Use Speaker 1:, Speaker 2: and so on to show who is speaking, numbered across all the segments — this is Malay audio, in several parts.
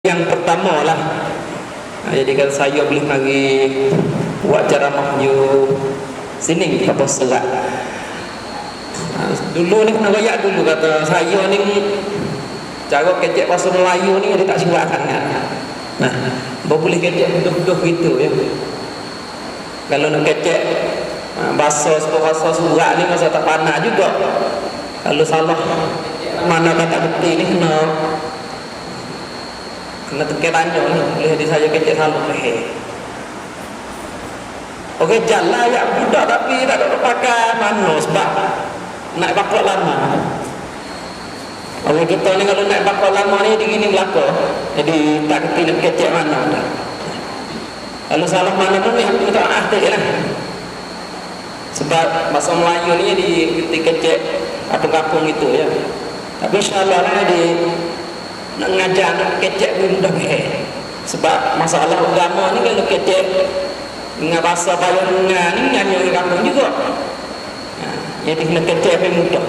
Speaker 1: Yang pertama lah, jadi kan saya boleh mari buat ceramah je sini di Kampus Serat. Dulu ni kena royak dulu kata saya ni cara kecek bahasa Melayu ni dia tak silap sangat. Nah, boleh kecek betul-betul gitu ya. Kalau nak kecek bahasa surat ni masa tak pandai juga. Kalau salah mana kata betul ni kena tekan tanya ni, boleh di saya kecek salah leh. Okey, jalan ya budak tapi tak ada pakai mana sebab nak bakal lama. Okey, kita ni kalau nak bakal lama ni begini belaka. Jadi tak kerti nak kecek mana dah. Kalau salah mana pun yang minta maaf tak lah. Sebab bahasa Melayu ni di kecek kampung-kampung itu ya. Tapi insya-Allah lah di nak ngajar nak kecek pun mudah behel. Sebab masalah agama ni kalau kecek dengan bahasa Bayangnya ni nyanyi di kampung juga. Jadi kena kecek pun mudah.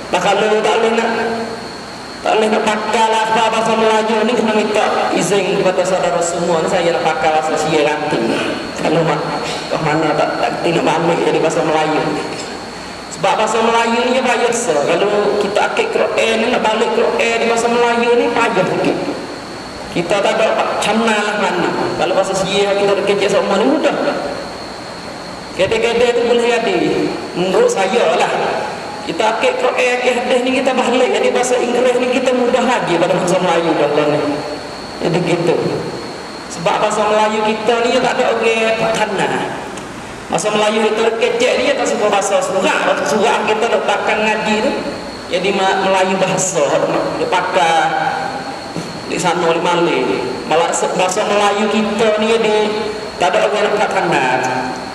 Speaker 1: Nah kalau tak boleh nak pakai lafaz bahasa Melayu ni kena minta izin kepada saudara semua ni saya nak pakai bahasa Sia nanti. Kalau ke mana tak nak balik jadi bahasa Melayu. Sebab bahasa Melayu ni payah sah. Kalau kita akik Quran ni nak balik Quran di bahasa Melayu ni payah sikit. Kita tak ada cana lah mana. Kalau bahasa Sia kita nak kecek semua ni mudah. Kadang-kadang tu boleh jadi. Menurut saya lah. Kita akik Quran, akik hadis ni kita balik. Jadi bahasa Inggeris ni kita mudah lagi pada bahasa Melayu dah ni. Jadi gitu. Sebab bahasa Melayu kita ni tak ada orang pakana. Bahasa Melayu kita kecek ni tak suka bahasa surat. Bahasa surat kita letakkan ngaji tu. Jadi Melayu bahasa dia pakai di sana di Malay. Malah bahasa Melayu kita ni jadi tak ada orang pakana.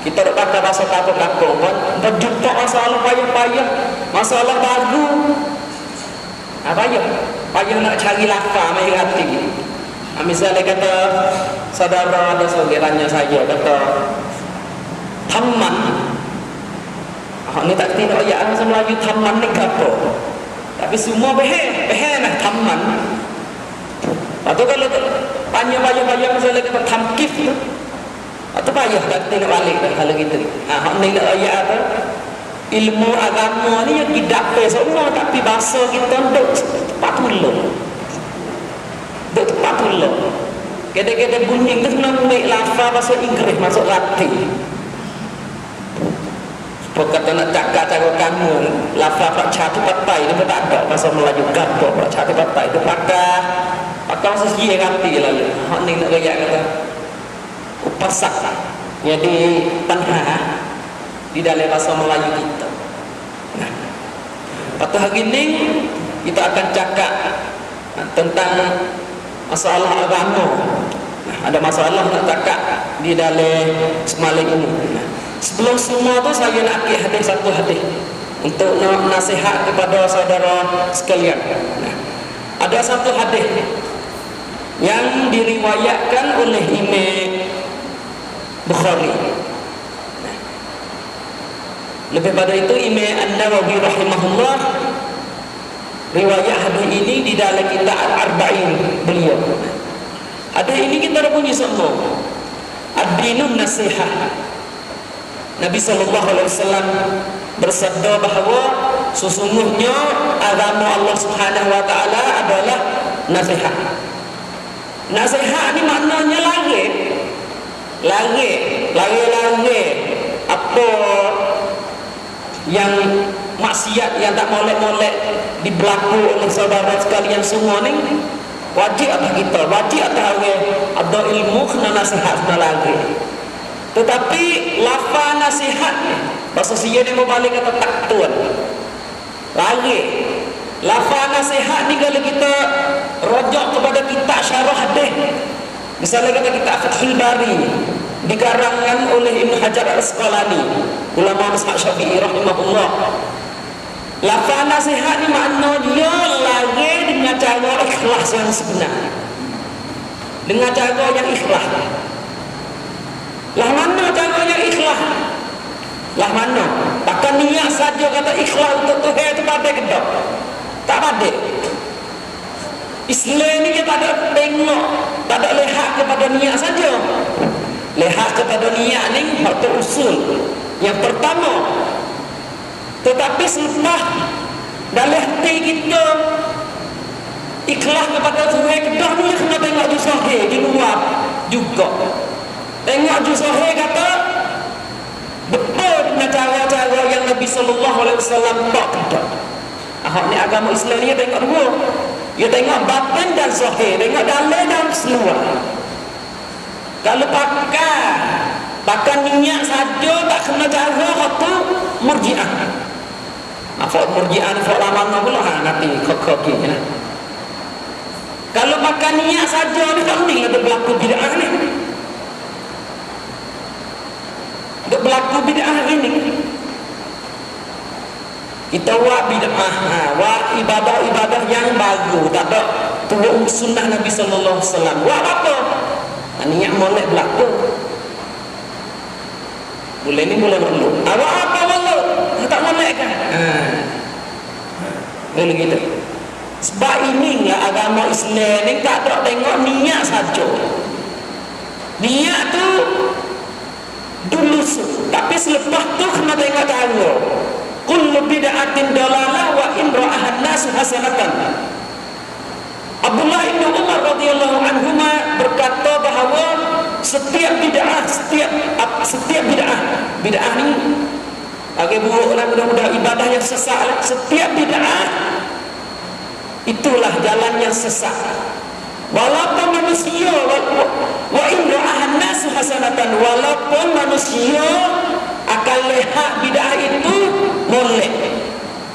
Speaker 1: Kita nak pakai bahasa kampung-kampung berjumpa masalah payah-payah, masalah baru payah nak cari lafaz mai hati. Misalnya kata saudara ada saudaranya saya kata taman, ni tak tidak ayat bahasa Melayu taman ni apa, tapi semua behel lah taman. Atau kalau payah misalnya kata tamkif tu atau payah tak nak balik dah kalau gitu. Hak ni nak ayat apa? Ilmu agama ni yang tidak semua tapi bahasa kita duk tepat ulung. Duk tepat ulung. Kadang-kadang bunyi tu kena ambil lafaz bahasa Inggeris masuk hati. Sebab kata nak cakap cara kamu lafaz pak catu patai dia tak ada bahasa Melayu gapo pak catu patai dia pakai bahasa Sia hati lalu. Hak ni nak ayat kata upasak jadi tanha di dalam bahasa Melayu kita. Nah, pada hari ini kita akan cakap tentang masalah agama. Nah, ada masalah nak cakap di dalam semalam ini. Nah, sebelum semua tu saya nak akik satu hadis untuk nasihat kepada saudara sekalian. Nah, ada satu hadis yang diriwayatkan oleh Imam Bukhari. Lebih pada itu Imam An-Nawawi rahimahullah riwayat hadis ini di dalam kitab Al-Arba'in beliau. Hadis ini kita dah punya semua. Ad-dinun nasihah. Nabi SAW bersabda bahawa sesungguhnya agama Allah Subhanahu wa taala adalah nasihat. Nasihat ni maknanya lari apa yang maksiat yang tak molek-molek dibelaku oleh saudara sekalian semua ni wajib atas kita, wajib atas orang ada ilmu kena nasihat kena lagi. Tetapi lafaz nasihat bahasa Sia dia mau balik kata taktun lagi. Lafaz nasihat ni kalau kita rojak kepada kitab syarah hadis, misalnya kata kitab Fathul Bari dikarangan oleh Ibn Hajar Al-Asqalani, ulama mazhab Syafi'i rahimahullah. Lafaz nasihat ni makna dia lagi dengan cara ikhlas yang sebenar, dengan cara yang ikhlas. Lah mana cara yang ikhlas? Lah mana? Takkan niat saja kata ikhlas untuk Tuhan itu pada ke tak? Tak pada. Islam ni kita tak ada tengok, tak ada lihat kepada niat saja. Lihat kepada niat ni hak usul yang pertama. Tetapi selepas dalam hati kita ikhlas kepada Tuhan, kedah ni kena tengok ju sahih di luar juga. Tengok ju sahih kata betul dengan cara-cara yang Nabi sallallahu alaihi wasallam tak kedah. Ni agama Islam ni tengok dua. Dia tengok batin dan zahir, tengok dalam dan luar. Kalau pakai niat saja tak kena cara itu murji'ah. Apa murji'ah ni fak lama pula nanti kok ni. Kalau pakai niat saja ni tak mending ada berlaku bid'ah ni. Ada berlaku bid'ah ini. Kita buat bid'ah, buat ibadah-ibadah yang baru, tak ada turun sunnah Nabi sallallahu alaihi wasallam. Buat apa? Niat molek berlaku. Boleh ni boleh malu. Awak apa malu? Tak molek kan? Boleh gitu. Sebab inilah agama Islam ni tak ada tengok niat saja. Niat tu dulu, tapi selepas tu kena tengok cara. Kullu bid'atin dalalah wa in ra'ahan nasu hasanatan. Abdullah bin Umar radhiyallahu anhuma berkata bahawa setiap bid'ah ni bagi buruklah mudah-mudahan ibadah yang sesat. Setiap bid'ah itulah jalan yang sesat. Walaupun manusia wa in ra'ahan nasu hasanatan, walaupun manusia akan lihat bid'ah itu molek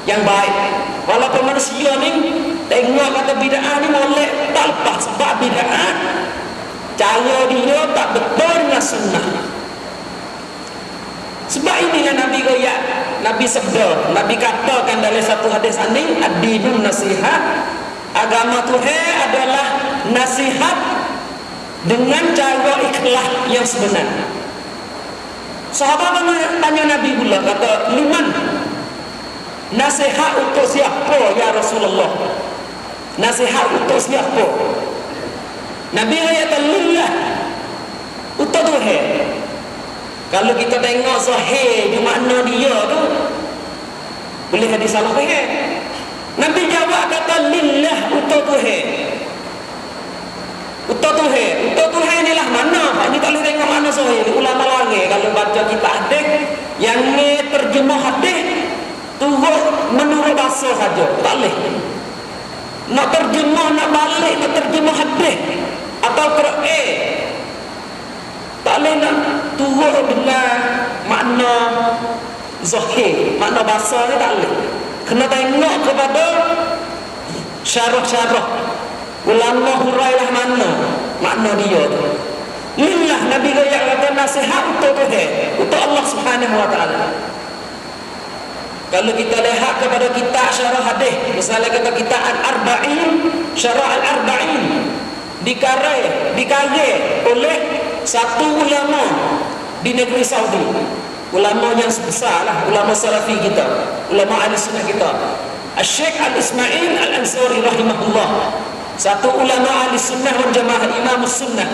Speaker 1: yang baik, walaupun manusia ni tengok kata bid'ah ni molek tak lepas, sebab bid'ah cara dia tak betul dengan sunnah. Sebab inilah Nabi goyak, Nabi sabda, Nabi katakan dalam satu hadis ini, ad-dinun nasihat, agama Tuhan adalah nasihat dengan cara ikhlas yang sebenar. Sahabat tanya Nabi pula, kata, liman? Nasihat untuk siapa ya Rasulullah? Nasihat untuk siapa? Nabi kata, lillah, untuk Tuhan. Kalau kita tengok sahih di makna dia tu, boleh hadis salah faham. Nabi jawab kata, lillah, untuk Tuhan. Untuk Tuhan. Untuk Tuhan ni lah mana? Ini tak boleh tengok mana sahih. Ulama lagi kalau baca kitab hadis, yang ni terjemah hadis turut menurut bahasa saja, tak boleh. Nak terjemah, nak balik, nak terjemah hadis atau Quran, tak boleh nak turut dengan makna zahir, makna bahasa ni tak boleh. Kena tengok kepada syarah-syarah ulama hurailah mana makna dia tu. Lillah, Nabi gaya kata nasihat untuk Tuhan, untuk Allah Subhanahu wa taala. Kalau kita lihat kepada kitab syarah hadis, misalnya kata kitab Al-Arba'in, syarah Al-Arba'in dikarya oleh satu ulama di negeri Saudi, ulama yang besar lah, ulama salafi kita, ulama ahli sunnah kita, Syekh Al-Ismail Al-Ansari rahimahullah, satu ulama ahli sunnah wal jamaah, imam sunnah.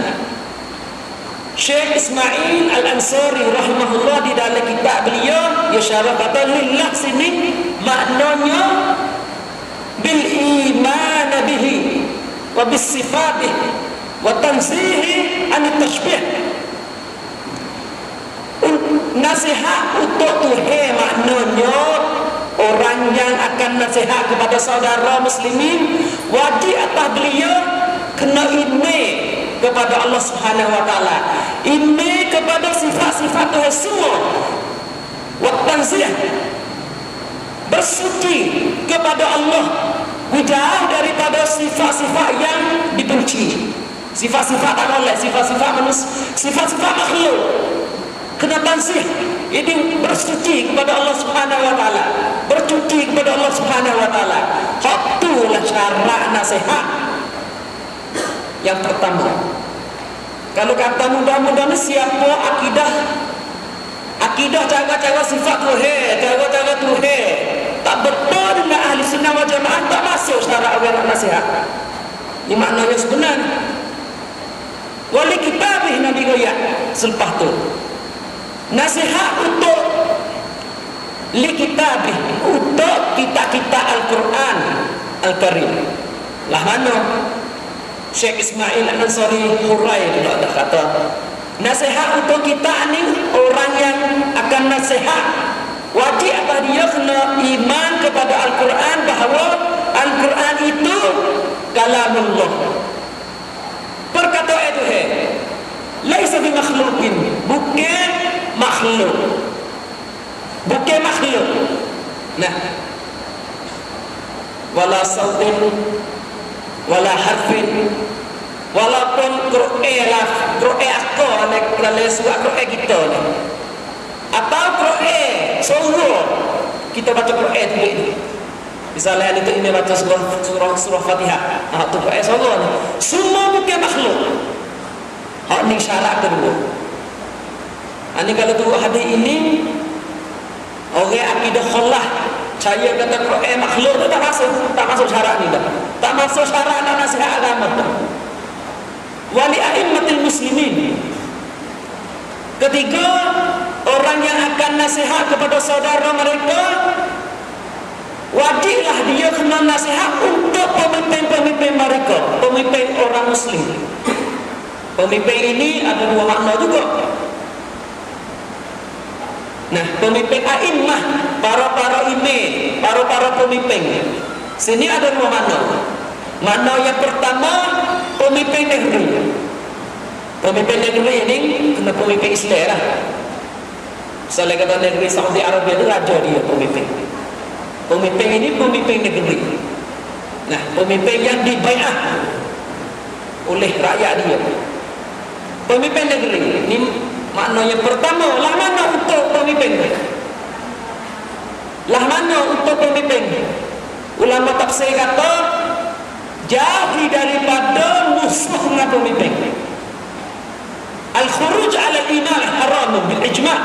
Speaker 1: Syekh Ismail Al-Ansari rahimahullah di dalam kitab beliau dia syarah kata lillah sini maknanya bil iman bihi wa bis sifatih wa tanzihi an tashbih. Nasihat untuk Tuhan maknanya orang yang akan nasihat kepada saudara muslimin wajib atas beliau kena iman kepada Allah Subhanahu wa taala, iman kepada sifat-sifat Tuhan semua, wa tanzih, bersuci kepada Allah, jauh daripada sifat-sifat yang dibenci, sifat-sifat tak boleh, sifat-sifat manusia, sifat-sifat makhluk. Kena tanzih, ini bersuci kepada Allah Subhanahu wa taala, bersuci kepada Allah Subhanahu wa taala. Itulah cara nasihat yang pertama. Kalau kata mudah-mudahan siapa akidah cara-cara sifat Tuhan, cara-cara Tuhan tak betul dengan ahli sunnah wal jamaah, tak masuk secara awal nasihat. Ini maknanya sebenar. Wali kitabih Nabi goyak selepas tu. Nasihat untuk li kitabih, untuk kita Al-Quran Al-Karim. Lah mana Syekh Ismail Al-Ansari Hurai dia ada kata nasihat untuk kita ni, orang yang akan nasihat wajib apa dia kena iman kepada Al-Quran, bahawa Al-Quran itu kalamullah, perkataan Tuhan, laisa bi makhluqin, bukan makhluk, bukan makhluk. Nah, wala sautin wala harfin, walaupun Quran lah, Quran aku oleh surah Quran kita ni, atau Quran surah kita baca Quran ni, misalnya itu ini baca surah Fatihah, tu Quran surah ni, semua bukan makhluk. Hak ni syarat kedua. Ani kalau tu hadis ini orang akidah khallah saya kata Quran makhluk tu tak masuk syarat ni dah. Tak masuk syarat dan nasihat agama tu. Wali a'immatil muslimin. Ketiga, orang yang akan nasihat kepada saudara mereka, wajiblah dia kena nasihat untuk pemimpin-pemimpin mereka, pemimpin orang muslim. Pemimpin ini ada dua makna juga. Nah, pemimpin a'immah, para imam, para pemimpin. Sini ada dua makna. Makna yang pertama, pemimpin negeri. Pemimpin negeri ini kena pemimpin Islam lah. Misalnya kata negeri Saudi Arabia itu raja dia pemimpin. Pemimpin ini pemimpin negeri. Nah, pemimpin yang dibaiat oleh rakyat dia. Pemimpin negeri ini makna yang pertama, lah mana untuk pemimpin? Lah mana untuk pemimpin? Ulama tafsir kata jauhi daripada musuhnya pemimpin. Al-khuruj ala al-iman haram bil ijma'.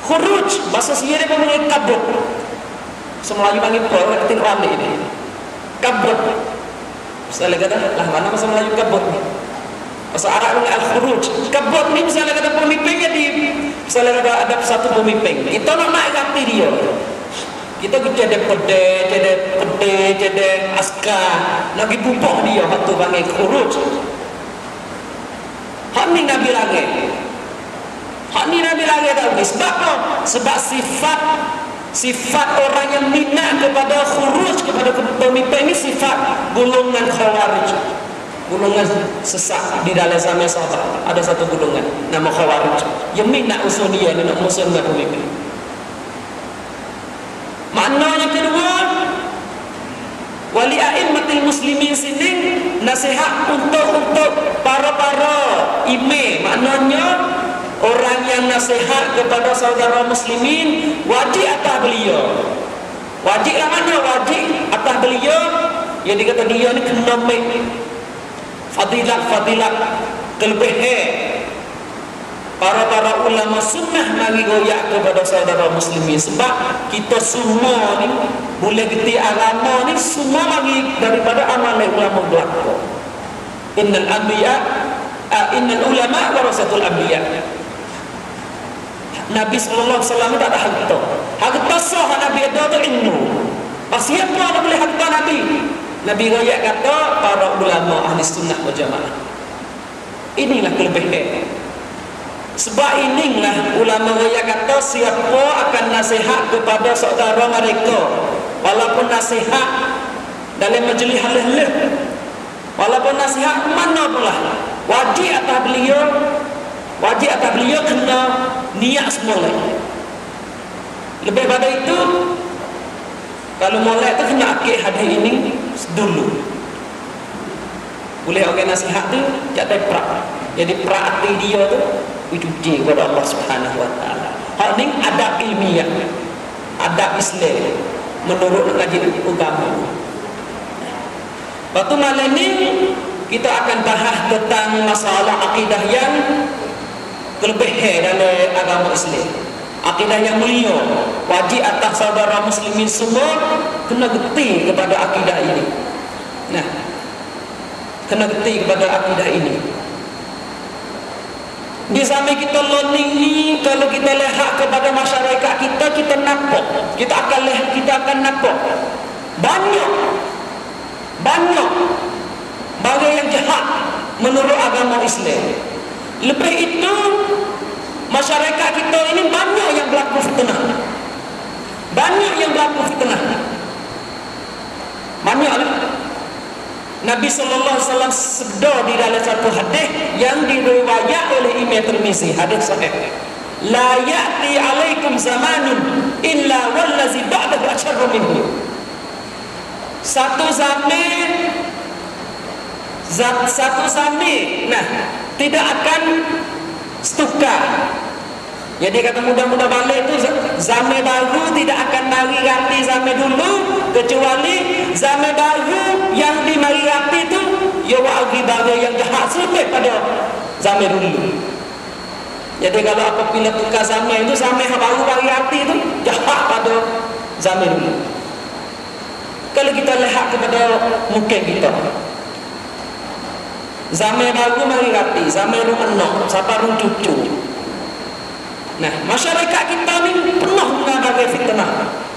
Speaker 1: Khuruj bahasa sendiri pemulai kabut. Semelayu panggil apa? Ketik ramai ini. Kabut. Misalnya kata lah mana bahasa Melayu kabut ni? Bahasa Arab ni al-khuruj. Kabut ni misalnya kata pemimpinnya misalnya ada satu pemimpin, kita nak ganti dia. Kita jadi pede, jadi askar, nak pergi bubuh dia, waktu panggil khuruj. Hak ni Nabi lagi. Hak ni Nabi lagi tahu ni. Sebab apa? Sebab sifat orang yang minat kepada khuruj, kepada pemimpin ni sifat golongan khawarij. Golongan sesat di dalam zaman sahabat. Ada satu golongan nama khawarij yang minat usul dia, nak musuh dengan pemimpin. Maknanya kedua, wali a'immatil muslimin sini nasihat untuk para imam. Maknanya orang yang nasihat kepada saudara muslimin wajib atas beliau. Wajib lah mana? Wajib atas beliau yang dikata dia ni kena fadilat kelebihan para ulama sunnah mari goyak kepada saudara muslimin. Sebab kita semua ni boleh gerti agama ni semua mari daripada amalan ulama belaka. Innal ulama warasatul anbiya. Nabi sallallahu alaihi wasallam tak ada harta. Harta sah Nabi ada tu ilmu. Siapa yang boleh harta Nabi? Nabi goyak kata para ulama ahli sunnah wal jamaah. Inilah kelebihan. Sebab inilah ulama goyak kata siapa akan nasihat kepada saudara mereka, walaupun nasihat dalam majlis halal, walaupun nasihat mana pula, wajib atas beliau kena niat semula. Lebih pada itu, kalau mulai tu kena akid hadis ini dulu. Boleh orang nasihat tu jadi prak. Jadi prak hati dia tu uji kepada Allah Subhanahu wa taala. Hal ni adab ilmiah. Adab Islam menurut kajian agama. Waktu malam ni kita akan bahas tentang masalah akidah yang kelebihan dalam agama Islam. Akidah yang mulia, wajib atas saudara muslimin semua kena gerti kepada akidah ini. Nah, kena geti kepada akidah ini. Di samping kita learning ni, kalau kita lihat kepada masyarakat kita, kita nampak, kita akan nampak banyak bagai yang jahat menurut agama Islam. Lebih itu, masyarakat kita ini banyak yang berlaku fitnah. Banyaklah. Nabi SAW sabda di dalam satu hadis yang diriwayat oleh Imam Tirmizi, hadis sahih. La ya'ti 'alaikum zamanun illa wallazi ba'dahu asharru minhu. Satu zaman, nah, tidak akan setukar. Jadi kata mudah-mudah balik itu zaman baru tidak akan mari ganti zaman dulu, kecuali zaman baru yang dimari ganti itu ya wa'agi bagai yang jahat sampai pada zaman dulu. Jadi kalau apabila tukar zaman itu, zaman yang baru mari ganti itu jahat pada zaman dulu. Kalau kita lihat kepada muka kita, zaman baru mari ganti, zaman baru anak, siapa baru cucu. Nah, masyarakat kita ni penuh dengan bagai fitnah,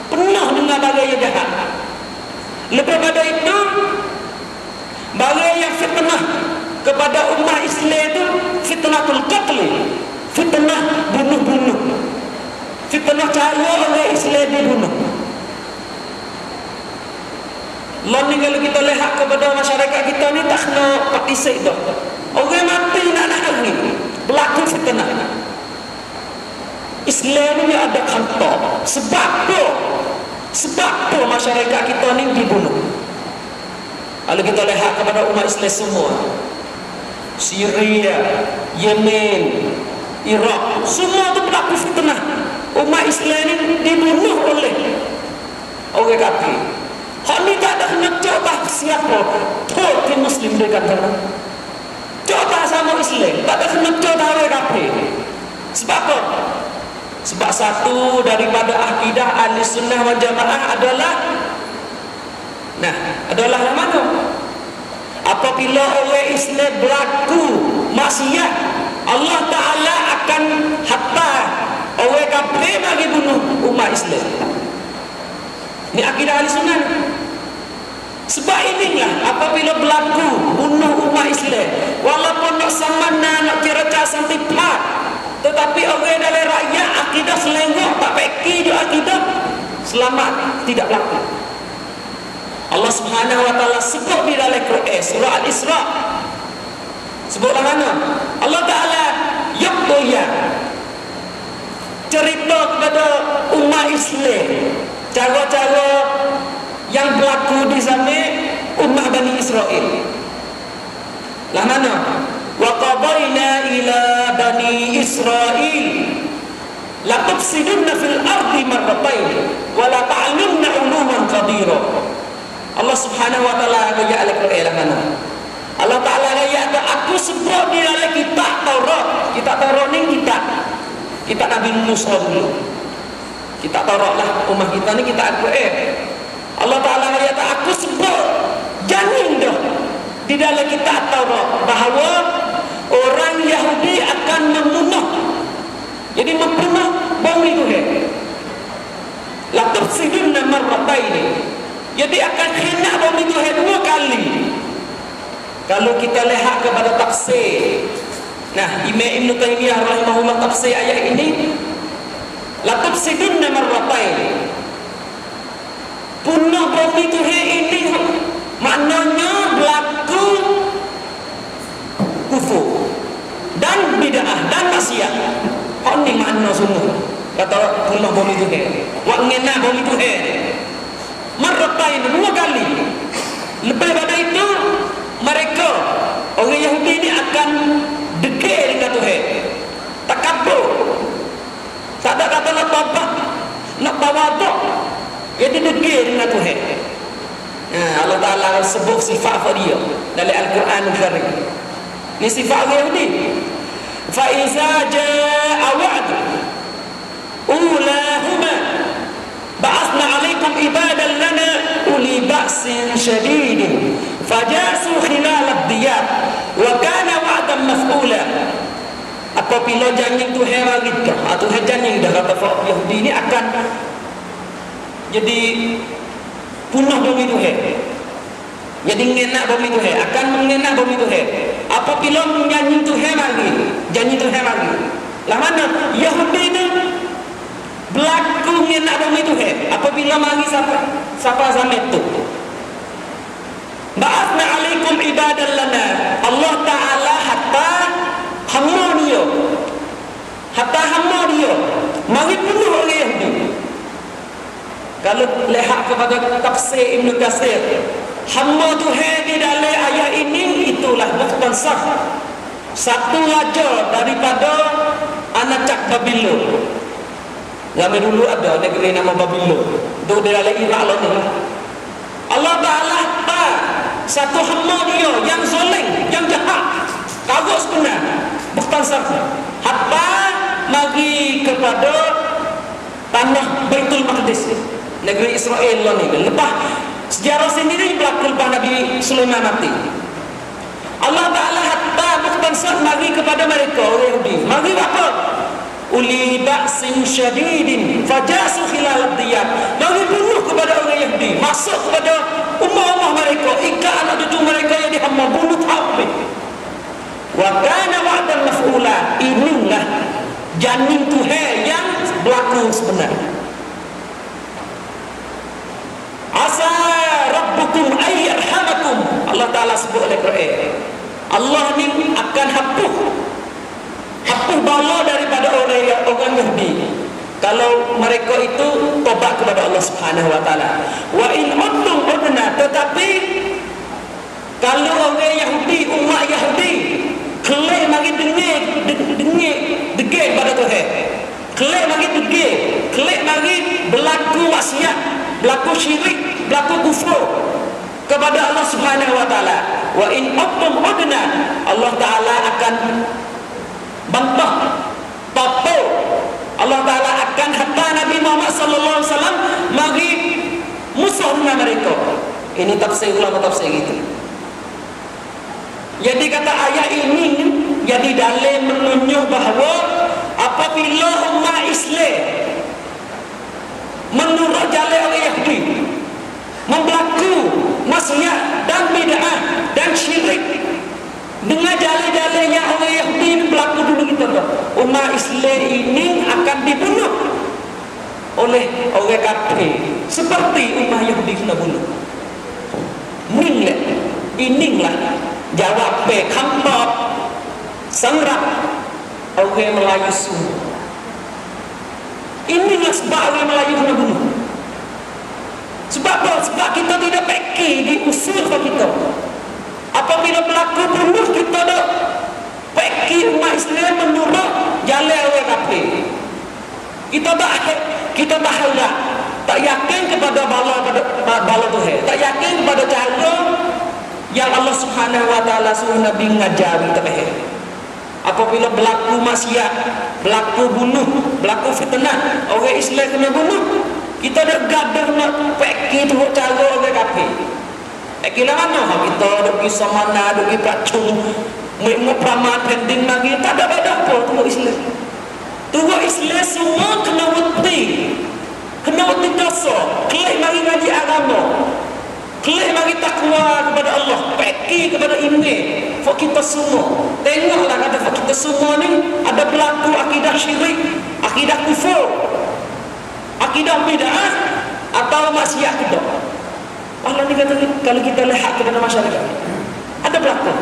Speaker 1: penuh dengan bagai yang jahat. Lepas pada itu, bagai yang fitnah kepada umat Islam itu fitnatul qatl, fitnah bunuh-bunuh, fitnah cara orang Islam dibunuh. Lalu kalau kita lihat kepada masyarakat kita ni tak kena partisip dah. Orang mati nak lagi, berlaku fitnah. Islam ni ada kantor. Sebab tu masyarakat kita ni dibunuh. Kalau kita lihat kepada umat Islam semua, Syria, Yemen, Iraq, semua tu berlaku fitnah. Umat Islam ni dibunuh oleh orang kafir. Hak ni tak ada kena coba siapa di Muslim dia kata coba sama Islam, tak ada kena coba orang kafir. Sebab apa? Sebab satu daripada akidah ahli sunnah wal jamaah adalah yang mana? Apabila orang Islam berlaku maksiat, Allah Ta'ala akan hatta orang kafir bagi bunuh umat Islam. Ini akidah ahli sunnah. Sebab inilah apabila berlaku bunuh umat Islam, walaupun nak samana, nak cerca sampai pat, tetapi orang dalam rakyat akidah selengok, tak peki juga akidah, selamat tidak berlaku. Allah Subhanahu wa taala sebut di dalam Quran surah Al-Isra. Sebut mana? Allah Taala yaktoya cerita kepada umat Islam cara-cara yang berlaku di zaman umat Bani Israel. Lah mana? Wa qadayna ila bani Israil la tufsiduna fil ardi marratayn wa la ta'lamunna 'uluwan kabira. Allah Subhanahu wa taala ayat al-Quran mana? Allah Taala ayat aku sebut di dalam kitab Taurat. Kitab Taurat ni kitab Nabi Musa dulu. Kitab Taurat lah umat kita ni kitab Al-Quran. Allah Taala ayat aku sebut jamin dah di dalam kitab Taurat bahawa orang Yahudi akan membunuh, jadi membunuh bumi Tuhan. La tufsiduna marratayn, jadi akan khina bumi Tuhan 2 kali. Kalau kita lihat kepada tafsir, nah Imam Ibn Taymiyah rahimahullah tafsir ayat ini, la tufsiduna marratayn, punah bumi Tuhan ini maknanya berlaku kufur dan bid'ah dan maksiat. Hak ni makna semua. Kata punah bumi Tuhan, wa ngena bumi Tuhan marratain 2 kali. Lebih pada itu, mereka orang Yahudi ini akan degil dengan Tuhan, takabur, tak ada kata nak tabah, nak tawaduk, jadi degil dengan Tuhan. Allah Ta'ala sebut sifat dia dalam Al-Quran Al-Karim. Ini sifat orang Yahudi. Fa iza jaa wa'du ulahuma ba'athna 'alaikum ibadan lana uli ba'sin syadidin fajasu khilal ad-diyar apabila janjing Tuhan langitkan atau Tuhan janjing dah kata Yahudi ini akan jadi punah bumi Tuhan, jadi mengenak bumi Tuhan, akan mengenak bumi Tuhan apabila janjing Tuhan lagi, janji Tuhan lagi lah mana Yahudi itu berlaku mengenak bumi Tuhan apabila mari siapa zaman itu ba'athna alaikum ibadan lana Allah Ta'ala hatta hamma dia mari bunuh orang Yahudi. Kalau lihat kepada tafsir Ibn Katsir, hamma Tuhan di dalam ayat ini itulah bukan satu raja daripada anak cak Babylon. Zaman dulu ada negeri nama Babylon itu di dalam Iraq lah ni. Allah Ta'ala satu hamba dia yang zalim, yang jahat, kagak sebenar, bukan satu. Hatta magi kepada tanah Baitul Maqdis, negeri Israel lah ni. Lepas sejarah sendiri berlaku lepas Nabi Sulaiman mati. Allah Ta'ala hatta bukan satu magi kepada mereka orang Yahudi. Magi apa? Uli ba'sin syadidin fajasu khilal ad-diyar. Magi bunuh kepada orang Yahudi, masuk kepada ummah-ummah mereka, ikat anak cucu mereka yang dihamba, bunuh habis. Wa kana wa'dan maf'ula. Inilah janin Tuhan yang berlaku sebenar. Asa rabbukum ay yarhamakum. Allah Ta'ala sebut oleh Quran, Allah ni akan hapus bala daripada orang Yahudi kalau mereka itu tobat kepada Allah Subhanahu wa taala. Wa in udtum udna, tetapi kalau orang Yahudi, umat Yahudi kelak mari dengek pada Tuhan, kelak mari dengek, kelak mari berlaku maksiat, berlaku syirik, berlaku kufur kepada Allah Subhanahu wa taala. Wa in udtum udna, Allah Taala akan bantah, tapo. Allah Ta'ala akan hatta Nabi Muhammad sallallahu alaihi wasallam mari musuh dengan mereka. Ini tafsir ulama tafsir gitu. Jadi kata ayat ini jadi dalil menunjuk bahawa apabila umat Islam menurut jalan orang Yahudi, membelaku maksiat dan bid'ah dan syirik dengan jalan-jalan yang orang Yahudi ini berlaku dulu kita tahu, umat Islam ini akan dibunuh oleh orang kafir seperti umat Yahudi kena bunuh. Inilah jawab khambat sangrap orang Melayu semua. Inilah sebab orang Melayu kena bunuh. Sebab apa? Sebab kita tidak fikir di usul kita. Apabila berlaku bunuh, kita dah fikir umat Islam menurut jalan orang kafir. Kita tak harap, tak yakin kepada bala Tuhan, tak yakin kepada cara yang Allah Subhanahu wa taala suruh Nabi ngajari terakhir. Apabila berlaku maksiat, berlaku bunuh, berlaku fitnah, orang Islam kena bunuh, kita dah gaduh nak fikir tu cara orang kafir. Kira mana kita duk kisah mana, duk pacung mengupramah pending lagi, tak ada beda apa tu Islam. Tu Islam semua kena wati dosa, kelih mari ngaji agama, kelih mari takwa kepada Allah, fikir kepada ini. Fak kita semua tengoklah kata fak kita semua ni ada berlaku akidah syirik, akidah kufur, akidah bid'ah atau maksiat kita. Allah ni kata kalau kita lihat kepada masyarakat ada belakang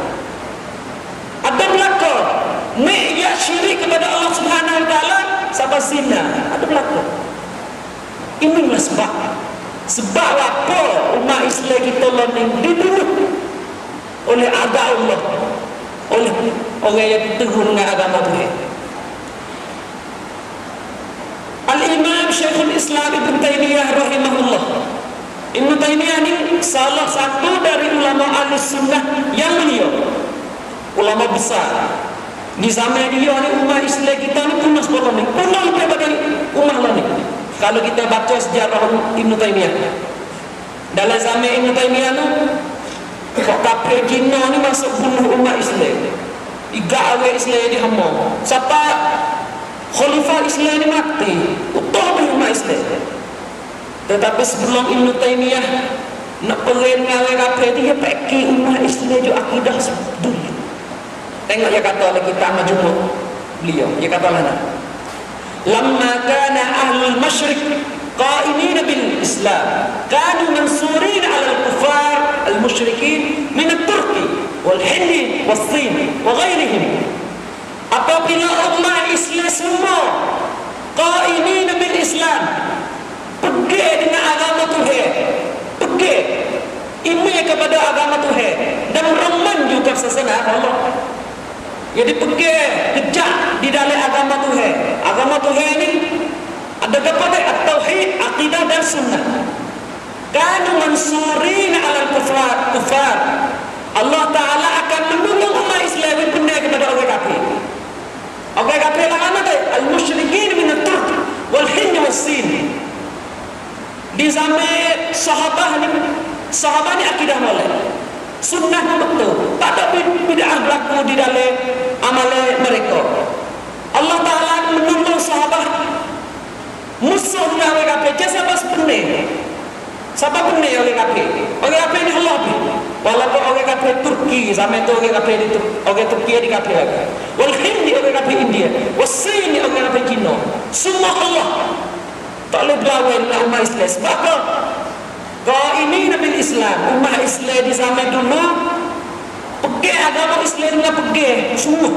Speaker 1: ya syirik kepada Allah Subhanahu wa taala, sampai zina ada belakang. Inilah sebab apa umat Islam kita ni dibunuh oleh agama Allah, oleh orang yang teguh dengan agama Tuhan. Al-Imam Syekhul Islam Ibn Taymiyah rahimahullah, Ibn Taymiyah ni salah satu dari ulama Ahlussunnah yang mulia, ulama besar. Di zaman dia ni umat Islam kita ni punah sekolah ni, punah daripada umat lain. Kalau kita baca sejarah Ibn Taymiyah, dalam zaman Ibn Taymiyah ni kafir Cina ni masuk bunuh umat Islam. digawe Islam di hamo siapa khalifah Islam ini mati utuh umat Islam. Tetapi sebelum Ibnu Taimiyah nak peren ngawe kabeh dia peki umat Islam jo akidah dulu. Tengok dia kata oleh kita majmuk beliau dia kata mana lamma kana ahlul masyriq qaimin bil Islam kanu mansurin ala al-kuffar al-musyrikin min at-Turki wal-Hindi was-Sin wa ghairihim. Apabila umat Islam semua qaimin bil Islam pergi dengan agama Tuhan, pergi iman kepada agama Tuhan dan remen juga sesana Allah. Jadi pergi kejak di dalam agama Tuhan. Agama Tuhan ini ada kepada at-tauhid, akidah dan sunnah. Kanu mansurin ala kufar. Allah Ta'ala akan menolong umat Islam benar kepada orang kafir. Orang kafir lah mana tu? Al-musyrikin min at-Turk wal-Hind was-Sin. Di zaman sahabat ni akidah molek. Sunnah betul. Tak ada bid'ah berlaku di dalam amalan mereka. Allah Ta'ala menolong sahabat musuh dengan orang kafir. Siapa sebenarnya? Siapa benar orang kafir? Orang kafir ni Allah. Walaupun orang kafir Turki zaman itu orang kafir di orang Turki di kafir lagi. Wal Hindi orang kafir India. Wasin orang kafir Cina. Semua Allah. Tak boleh berlawan dengan umat Islam. Sebab apa? Qaimin bil Islam. Umat Islam di zaman dulu pergi agama Islam dengan pergi semua.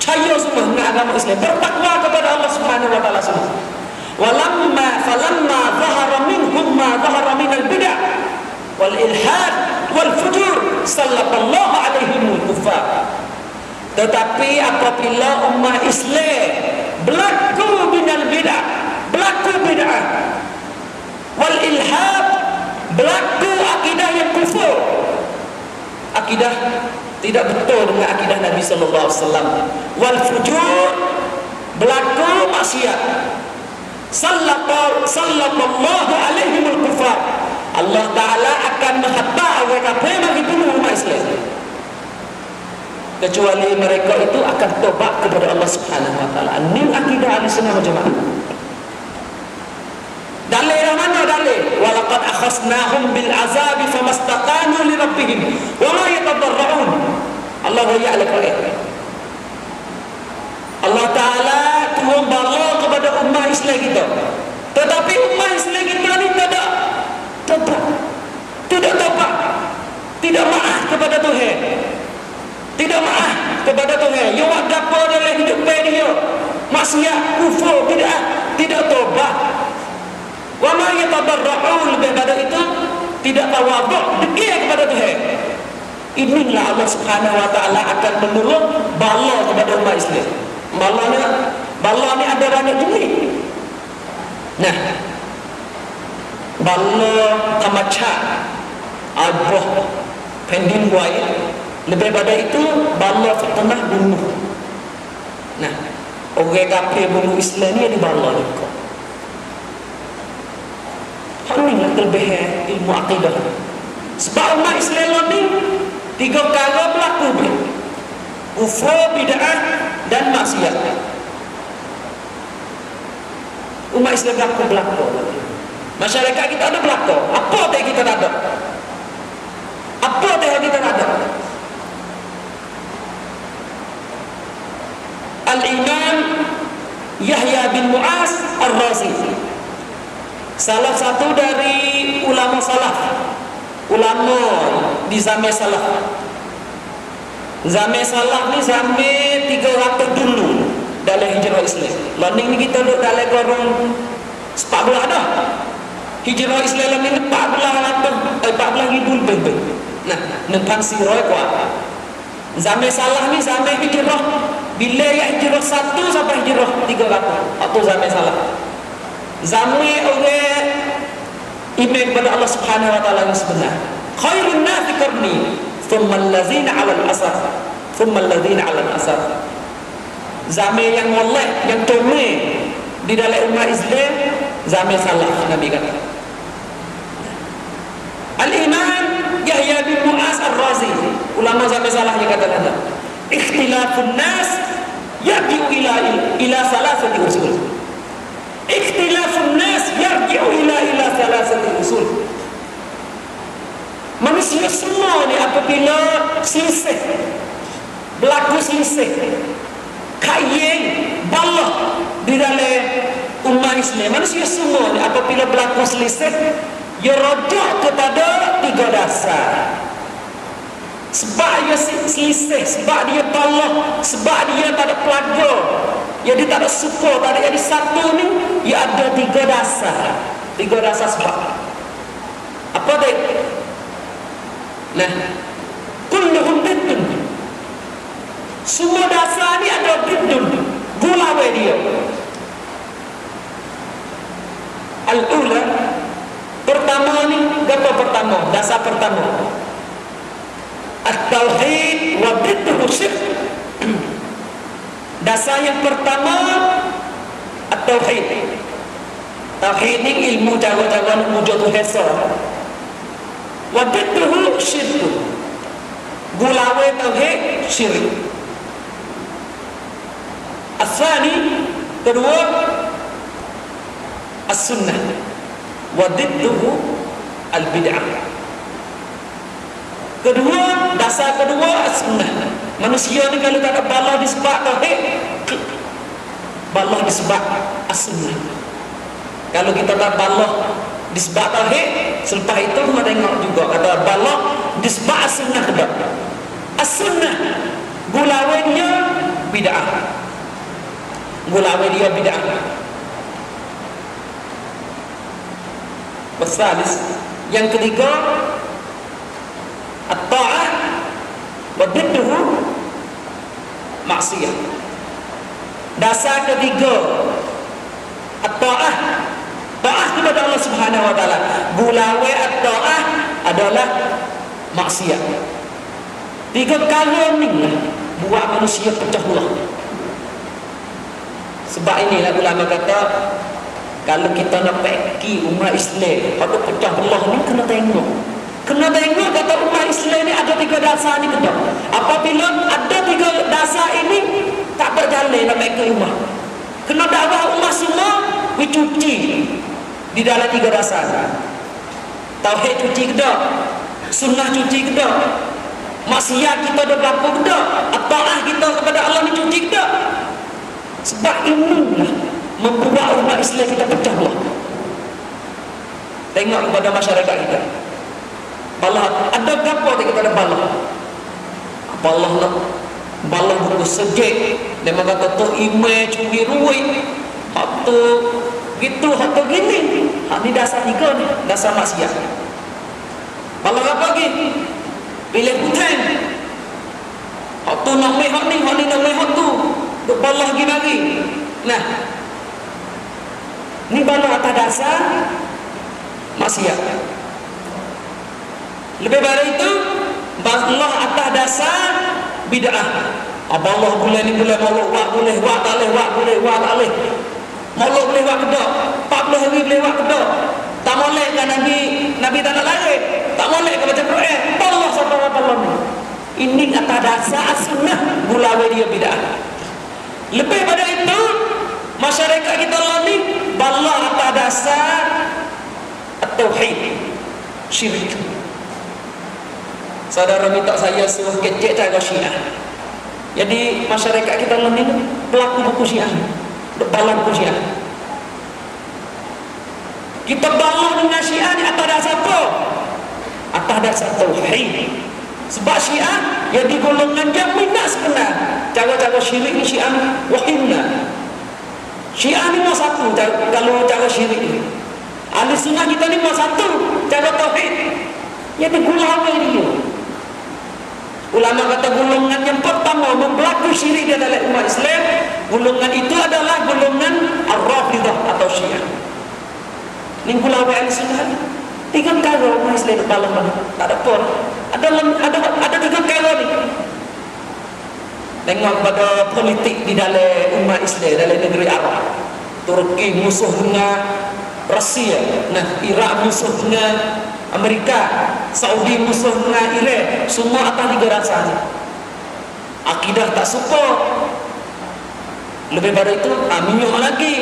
Speaker 1: Percaya semua dengan agama Islam. Bertakwa kepada Allah Subhanahu wa taala semua. Falamma zahara minhum ma zahara min al-bid'ah wal ilhad wal fujur sallallahu alaihim al-kuffar. Tetapi apabila umat Islam berlaku binal bid'ah, berlaku bid'ah wal ilhad, berlaku akidah yang kufur, akidah tidak betul dengan akidah Nabi sallallahu alaihi wasallam, wal fujur, berlaku maksiat, sallallahu alaihim al-kufar, Allah Ta'ala akan menghatta orang kafir bagi bunuh umat Islam, kecuali mereka itu akan tobat kepada Allah Subhanahu wa taala. Ini akidah Ahlussunnah wal Jamaah. Dalil mana dalil? Walaqad akhasnahum bil azab famastaqanu li rabbihim wa ma yatadarrun. Allah ya'lam ayat. Allah Ta'ala turun bala kepada umat Islam kita. Tetapi umat Islam kita ni tidak tobat. Tidak tobat. Tidak maaf kepada Tuhan. Tidak maaf kepada Tuhan. Yang ada apa dalam hidup dia? Maksiat, kufur, tidak tobat. Wa ma yatadarrun, lebih pada itu tidak tawaduk, dekir kepada Tuhan. Inilah Allah Subhanahu wa taala akan menurun bala kepada umat Islam. Bala ni ada banyak jenis. Nah, bala tamaca, abah, pendin buaya. Lebih pada itu bala fitnah bunuh. Nah, orang kafir bunuh Islam ni ada bala juga. Inilah kelebihan ilmu akidah. Sebab umat Islam ni 3 perkara berlaku: kufur, bid'ah dan maksiat. Umat Islam berlaku. Masyarakat kita ada berlaku. Apa yang kita tak ada? Apa yang kita tak ada? Al-Imam Yahya bin Mu'az Ar-Razi, salah satu dari ulama salaf, ulama di zaman salaf. Zaman salaf ni zaman 300 dulu dalam hijrah Islam. Learning ni kita duduk dalam korong 14 dah. Hijrah Islam ni 14 ribu lebih. Nah, nempan siroi kuat. Zaman salaf ni zaman hijrah, bila ya hijrah 1 sampai hijrah 300. Atau zaman salaf. Zaman orang iman kepada Allah Subhanahu wa taala yang sebenar. Khairun nasi qarni, thumma allazina 'ala al-asar, thumma allazina 'ala al-asar. Zaman yang molek, yang tome di dalam umat Islam, zaman salaf Nabi kata. Al-Imam Yahya bin Mu'az Ar-Razi, ulama zaman salaf dia kata, ikhtilafun nas yarji'u ila salasati usul. Ikhtilafun nas yarji'u ila salasati usul. Manusia semua ni apabila selisih, berlaku selisih, kayeng, balah di dalam umat Islam, manusia semua ni apabila berlaku selisih, ia rojak kepada 3 dasar. Sebab dia selisih, sebab dia balah, sebab dia tak ada pelaga, jadi tak ada suka, tak ada jadi satu ni, ia ada 3 dasar. 3 dasar sebab. Apa dia? Nah, kulluhum biddun. Semua dasar ni ada biddun, gulawai dia. Al-ula, pertama ni, apa pertama? Dasar pertama, at-tauhid wa bidduhu syirk. Dasar yang pertama, at-tauhid. Tauhid ni ilmu cara-cara wujud Tuhan. Wa bidduhu syirk. Gulawai tauhid syirik. Asani, kedua, as-sunnah. Wa bidduhu al-bid'ah. Kedua, dasar kedua as-sunnah. Manusia ni kalau tak ada balah disebab tauhid, balah disebab as-sunnah. Kalau kita tak balah disebab tauhid, selepas itu kita tengok juga kata balah disebab as-sunnah kedua. As-sunnah gulawai dia bid'ah. Gulawai dia bid'ah. Wasalis, yang ketiga, at-ta'ah wa bidduhu maksiyah. Dasar ketiga, at-ta'ah, ta'ah kepada Allah Subhanahu wa taala. Gulawai at-ta'ah adalah maksiat. 3 perkara ni buat manusia pecah belah. Sebab inilah ulama kata, kalau kita nak peki umat Islam pada pecah belah ni, kena tengok kata umat Islam ni ada 3 dasar ni kena. Apabila ada 3 dasar ini tak berjalan nak peki umat, kena dakwah umat semua dicuci di dalam 3 dasar. Tauhid cuci ke tak? Sunnah cuci ke tak? Maksiat kita dah berapa ke tak? Ta'ah kita kepada Allah ni cuci ke tak? Sebab inilah membuat umat Islam kita pecah belah. Tengok kepada masyarakat kita, balah ada berapa kita ada balah? Balah lah, balah buku sejek. Dia kata tu imej curi ruit, hak tu gitu, hak tu gini. Hak ni dasar 3 ni, dasar maksiat. Balah apa lagi? Pilih hutan. Hak tu nak mai hak ni nak mai hak tu. Duk balah lagi. Nah, ni balah atas dasar maksiat. Lebih dari itu, balah atas dasar bid'ah. Allah boleh ni boleh, Allah boleh, tak boleh, tak boleh. Allah boleh buat kedak, 40 hari boleh buat kedak. Tak boleh kan Nabi tak nak lari. Tak boleh ke baca Quran. Allah subhanahu wa. Ini atas dasar sunnah, gulawai dia bid'ah. Lebih pada itu, masyarakat kita ni balah atas dasar at-tauhid, syirik. Saudara minta saya suruh kecek cara Syiah. Jadi masyarakat kita ni pelaku buku Syiah, balah buku Syiah. Kita balah dengan Syiah ni atas dasar apa? Atas dasar tauhid. Sebab Syiah yang di golongan yang minat sebenar cara-cara syirik ni. Syiah ni wahimna. Syiah ni mau satu kalau cara syirik ni. Ahli sunnah kita ni mau satu cara tauhid. Yang digulawai dia. Ulama kata golongan yang pertama berlaku syirik di dalam umat Islam, golongan itu adalah golongan Ar-Rafidah atau Syiah. Ni gulawai ahli sunnah ni. 3 perkara umat Islam kepala mana? Tak ada pun. Ada 3 perkara ni. Tengok pada politik di dalam umat Islam dalam negeri Arab. Turki musuh dengan Rusia, Iraq musuh dengan Amerika, Saudi musuh dengan Iran. Semua atas 3 dasar ni. akidah tak support, lebih pada itu minyak lagi.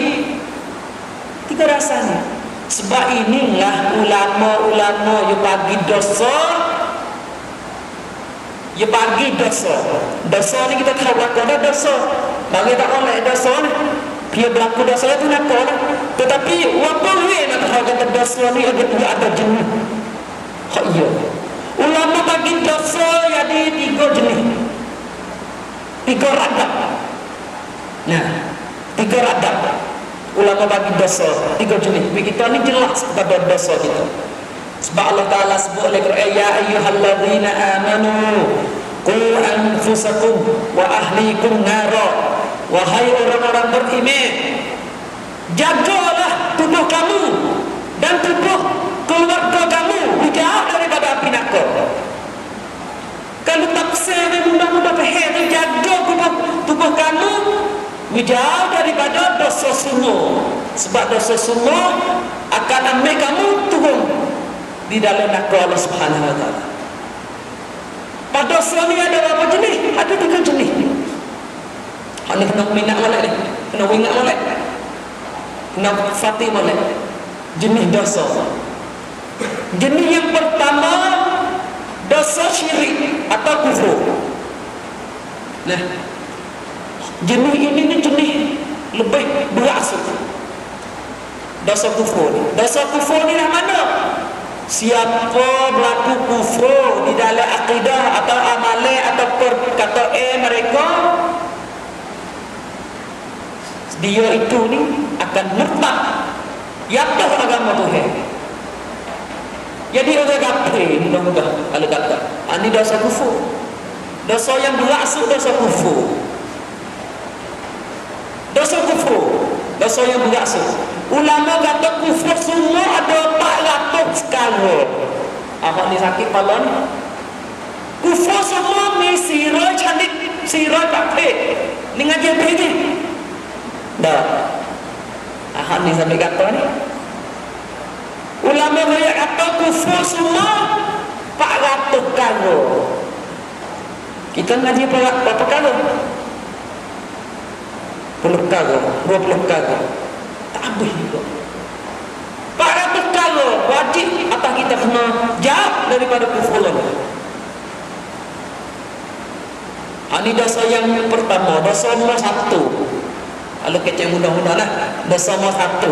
Speaker 1: Tiga rasanya. Sebab inilah ulama-ulama yang bagi dosa, yang bagi dosa. Dosa ni kita tahu ada dosa. Bagi tak oleh dosa ni, dia berlaku dosa itu nak lah. Tetapi walaupun nak tahu kata dosa ni ada jenis. Hak iya. Ulama bagi dosa jadi 3 jenis. 3 radap. Nah, 3 radap. Ulama bagi dosa 3 jenis. Kita ni jelas pada dosa kita. Sebab Allah Ta'ala sebut oleh Quran, ya ayyuhalladzina amanu qu anfusakum wa ahlikum nara. Wahai orang-orang beriman, jagalah tubuh kamu dan tubuh keluarga kamu jauh daripada api neraka. Kalau tafsir mudah-mudah faham, jaga tubuh kamu jauh daripada dosa semua. Sebab dosa semua akan ambil kamu turun di dalam neraka Allah Subhanahu wa taala. Pada dosa ni ada berapa jenis? Ada 3 jenis. Hak ni kena minat molek ni. Kena ingat molek. Kena fatih molek. Jenis dosa. Jenis yang pertama dosa syirik atau kufur. Nah, jenis ini ni jenis lebih berasal. Dosa kufur. Dosa kufur ni dah mana? Siapa berlaku kufur di dalam akidah atau amalan atau perkataan mereka, dia itu ni akan murtad, yakin agama Tuhan. Jadi orang kafir mudah-mudah kalau kata ini dosa kufur. Dosa yang berlaku dosa kufur. Dosa kufur, dosa yang berlaku. Ulama kata kufur semua ada 400 skala. Apa ni sakit kepala ni? Kufur semua ni sirah cantik, sirah kafir. Ni ngaji apa ni? Dah. Aha ni sampai kata ni. Ulama banyak kata kufur semua 400 kali. Kita ngaji berapa kali? 10 kali, 20 kali. Tak habis juga. 400 kali wajib atas kita kena jawab daripada kufur lagi. Ini dosa yang pertama, dosa nomor 1. Kalau kecil mudah-mudah lah. Dosa nomor 1.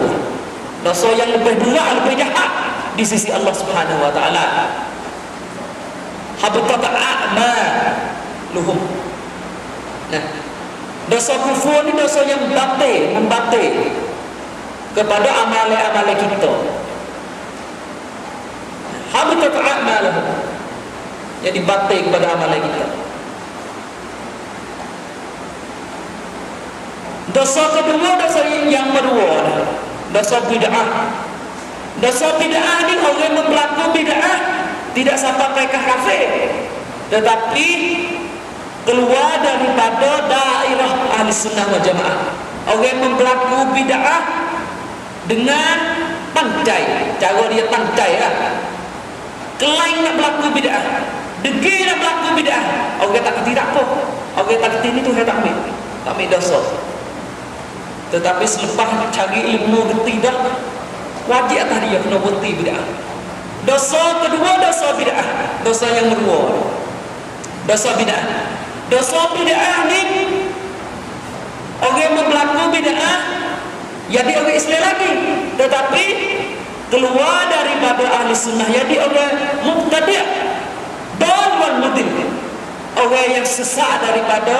Speaker 1: Dosa yang lebih berat, lebih jahat di sisi Allah Subhanahu wa taala. Habitat a'maluhum. Nah, dosa kufur ni dosa yang membatil kepada amalan-amalan kita. Habitat a'maluhum. Jadi batil kepada amalan kita. Dosa kedua, dosa yang kedua, dosa bid'ah. Dosa bid'ah ni orang melakukan bid'ah tidak sampai mereka kafir, tetapi keluar daripada daerah ahli sunnah wal jamaah. Orang melakukan bid'ah dengan pandai, cara dia pandai lah. Kelain nak berlaku bid'ah, degil nak berlaku bid'ah, orang tak kerti tak apa. Orang tak kerti ni tu saya tak ambil dosa. Tetapi selepas cari ilmu gerti dah, wajib atas dia kena berhenti bid'ah. Dosa kedua, dosa bid'ah. Dosa yang kedua, dosa bid'ah. Dosa bid'ah ni orang berlaku bid'ah jadi orang Islam lagi, tetapi keluar daripada ahli sunnah jadi orang mubtadi', dal mudil, orang yang sesat daripada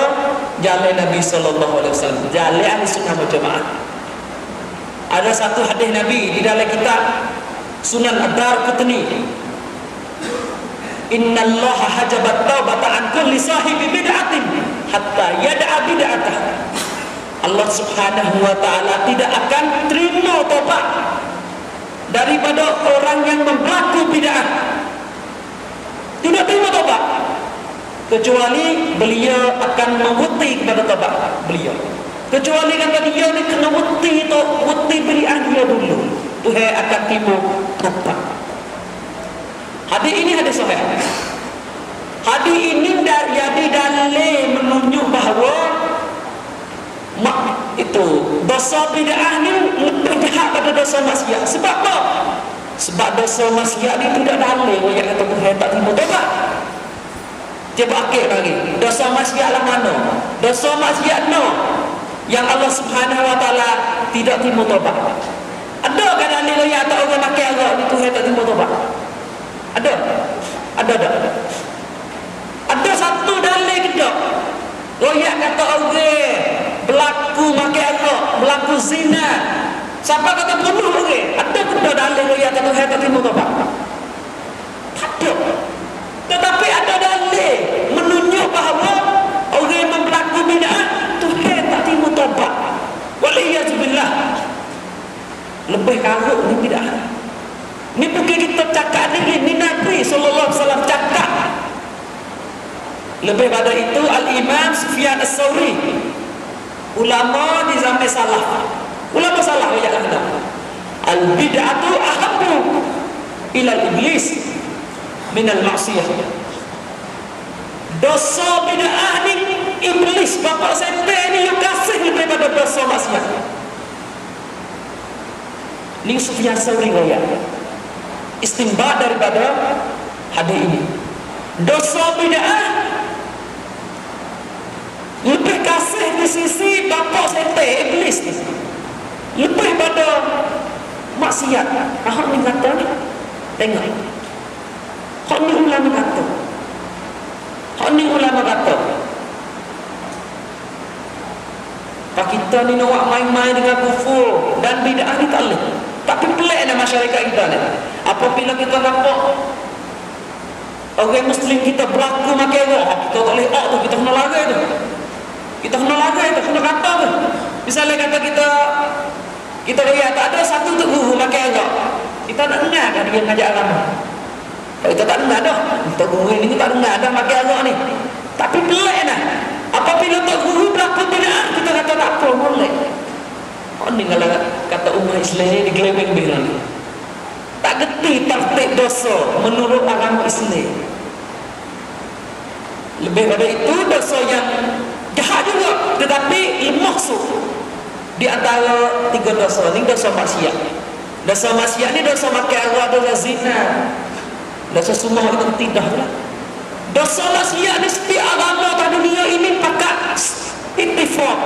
Speaker 1: jalan Nabi sallallahu alaihi wasallam, jalan ahli sunnah wal jamaah. Ada satu hadis Nabi di dalam kitab Sunan Ad-Darqutni, innallaha hajabat taubata an kulli sahibi bid'atin hatta yada'a bid'atah. Allah Subhanahu wa taala tidak akan terima taubat daripada orang yang berlaku bid'ah. Tidak terima taubat kecuali beliau akan memutih kepada taubat beliau. Kecuali kata dia ni kena mutih bid'ah dia dulu, Tuhan akan terima taubat. Hadis ini hadis sahih. Hadis ini jadi dalil menunjukkan dosa maksiat. Sebab apa? Sebab dosa maksiat ni tidak dalil yang kata Tuhan tak terima tobat. Coba akhir lagi. Dosa maksiat lah mana? Dosa maksiat no yang Allah Subhanahu wa taala tidak terima tobat. Ada kan dalil yang tak orang makan agak ni Tuhan tak terima tobat? Ada? Ada tak? Ada satu dalil ke tak? Royak kata orang berlaku makan agak, berlaku zina. Siapa kata bunuh orang? Ada ke tak dalil royak kata Tuhan tak terima tobat? Ada. Tetapi ada dalil menunjuk bahawa orang yang berlaku bid'ah Tuhan tak terima tobat. Waliyahzubillah. Lebih karut ni bid'ah. Ni bukan kita cakap ni Nabi SAW cakap. Lebih pada itu Al-Imam Sufyan As-Sawri, ulama di zaman salaf. Ulama salaf yang kata al-bid'atu ahabbu ila iblis minal maksiyah. Dosa bid'ah ni iblis bapak setan ni yang kasih daripada dosa maksiat. Ni Sufyan Tsauri riwayat istinbat daripada hadis ini. Dosa bid'ah lebih kasih di sisi bapak setan iblis ni, lebih pada maksiat. Ahad ni kata ni, tengok hak ni ulama kata. Hak ni ulama kata. Pak kita ni nak main-main dengan kufur dan bid'ah ni tak boleh. Tapi pelik dalam masyarakat kita ni. Apabila kita nampak orang Muslim kita berlaku makan roh, kita tak boleh tu, kita kena lagai tu. Kita kena lagai tu, kena kata tu. Misalnya kata kita lihat tak ada satu untuk guru makan roh. Kita nak dengar kan dia ngajak agama. Kita tak dengar dah. Tok guru ni tak dengar dah makan agak ni. Tapi pelik dah. Apabila tok guru berlaku bid'ah, kita kata tak apa, boleh. Oh ni kalau kata umat Islam ni digelebeng bilang ni. Tak gerti tertib dosa menurut agama Islam. Lebih pada itu dosa yang jahat juga, tetapi lemah su. Di antara tiga dosa ni dosa maksiat. Dosa maksiat ni dosa makan agak, dosa zina. Dosa semua itu tidak lah. Dosa maksiat ni setiap agama pada dunia ini pakai ittifaq,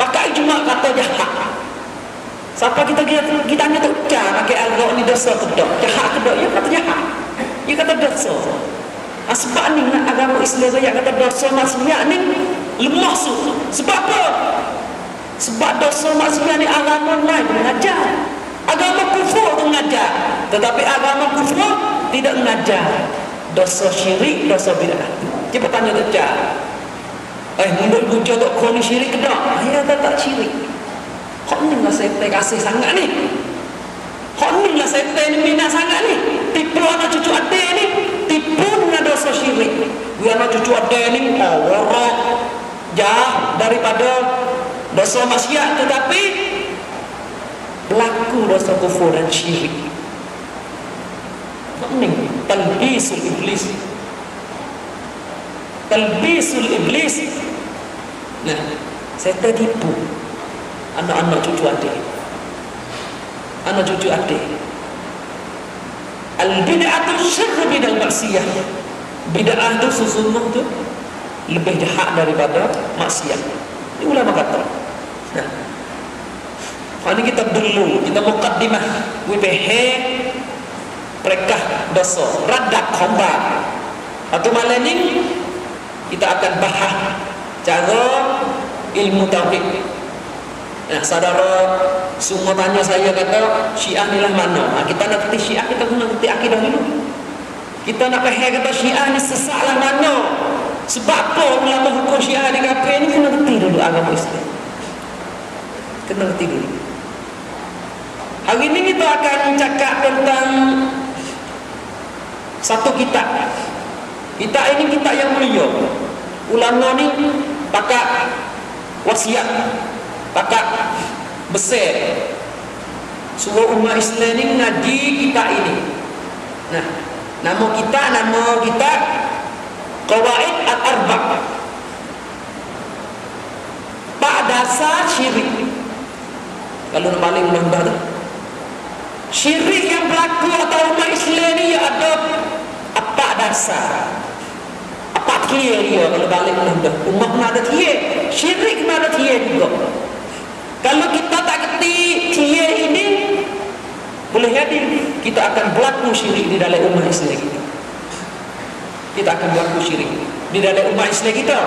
Speaker 1: pakai ijma' kata jahat. Siapa kita hanya tak ucap pakai agak ni dosa kedok, jahat kedok, dia kata jahat, dia kata dosa. Sebab ni agama Islam saya kata dosa maksiat ni lemah su. Sebab apa? Sebab dosa maksiat ni agama lain mengajar. Agama kufur tu mengajar, tetapi agama kufur tidak mengajar dosa syirik, dosa bid'ah. Dia bertanya kecak, menurut bujuk tu kau ni syirik ke tak? Ya tak syirik. Kau ni lah saya kasih sangat ni. Kau ni lah saya minat sangat ni. Tipu anak cucu adik ni, tipu dengan dosa syirik. Biar anak cucu adik ni warak jauh daripada dosa maksiat, tetapi berlaku dosa kufur dan syirik. Ini talbisul iblis. Talbisul iblis. Nah, saya tertipu anak-anak cucu adik. Anak cucu adik. Al-bid'atu syarru minal maksiyah. Bid'ah itu sesungguhnya tu lebih jahat daripada maksiat. Ini ulama kata. Nah, ini kita dulu, kita muqaddimah WPH mereka dosa radak khombar. Atau malam ini kita akan bahas cara ilmu tauhid. Nah, saudara semua tanya saya kata Syiah ni lah mana? Kita nak kerti Syiah, kita kena kerti akidah dulu. Kita nak faham kata Syiah ni sesat lah mana? Sebab apa ulama hukum Syiah ni kafir ni, kena kerti dulu agama Islam. Kena kerti dulu. Hari ini kita akan cakap tentang satu kitab. Kitab ini kitab yang mulia. Ulama ni pakai wasiat, pakai besar suruh umat Islam ni ngaji kitab ini. Nah, nama kitab Qawaid Al-Arba'. Pak dasar syirik. Kalau nak balik mudah-mudah tu Syirik yang berlaku atau umat Islam ni ada apa dasar? Apa kia dia kalau balik dah. Umat mana ada kia? Syirik mana ada kia juga. Kalau kita tak kerti kia ini, boleh jadi kita akan berlaku syirik di dalam umat Islam kita. Kita akan berlaku syirik di dalam umat Islam kita.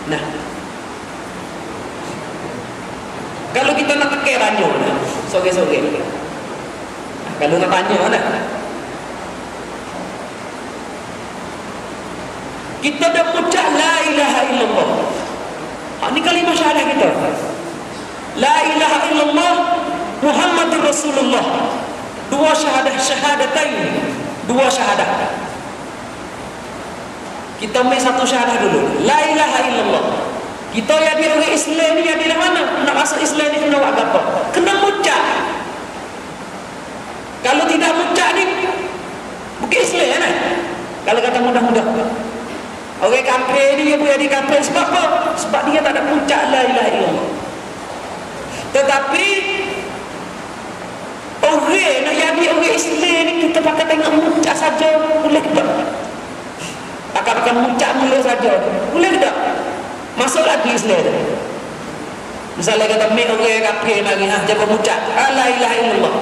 Speaker 1: Nah, kalau kita nak tekir tanya, soge-soge. Kalau nak tanya, kita dah ucap la ilaha illallah. Ini kalimah syahadah kita. La ilaha illallah Muhammadur Rasulullah. Dua syahadatain. Dua syahadah. Kita ambil satu syahadah dulu. La ilaha illallah. Kita yang dia orang Islam ni yang di mana? Nak masuk Islam ni kena buat apa? Kena ucap. Kalau tidak ucap ni bukan Islam kan? Kalau kata mudah-mudah. Orang kafir ni dia boleh jadi kafir sebab apa? Sebab dia tak ada ucap la ilaha illallah. Tetapi orang nak jadi orang Islam ni kita pakai tengok ucap saja boleh tak? Pakai ucap mula saja boleh tak? Masuk lagi Islam. Misalnya kata mek orang kafir lagi jaga ucap la ilaha illallah.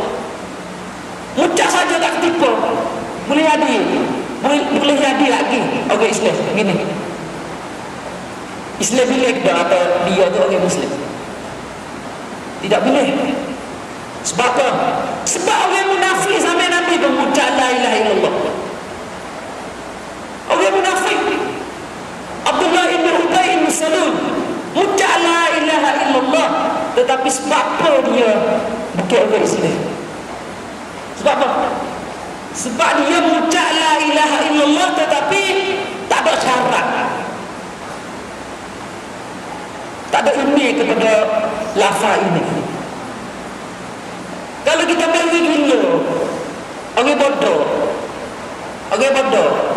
Speaker 1: Ucap saja tak ketipu. Boleh jadi. Boleh jadi lagi orang Islam gini. Islam boleh tak atau dia tu orang Muslim? Tidak boleh. Sebab apa? Sebab orang munafik sampai Nabi mengucap la ilaha illallah. Orang munafik Abdullah ibn Ubay bin Salul mengucap la ilaha illallah, tetapi sebab apa dia bukan orang Islam? Sebab apa? Sebab dia mengucap la ilaha illallah tetapi tak ada syarat, tak ada ini kepada lafaz ini. Kalau kita pergi gila, orang bodoh,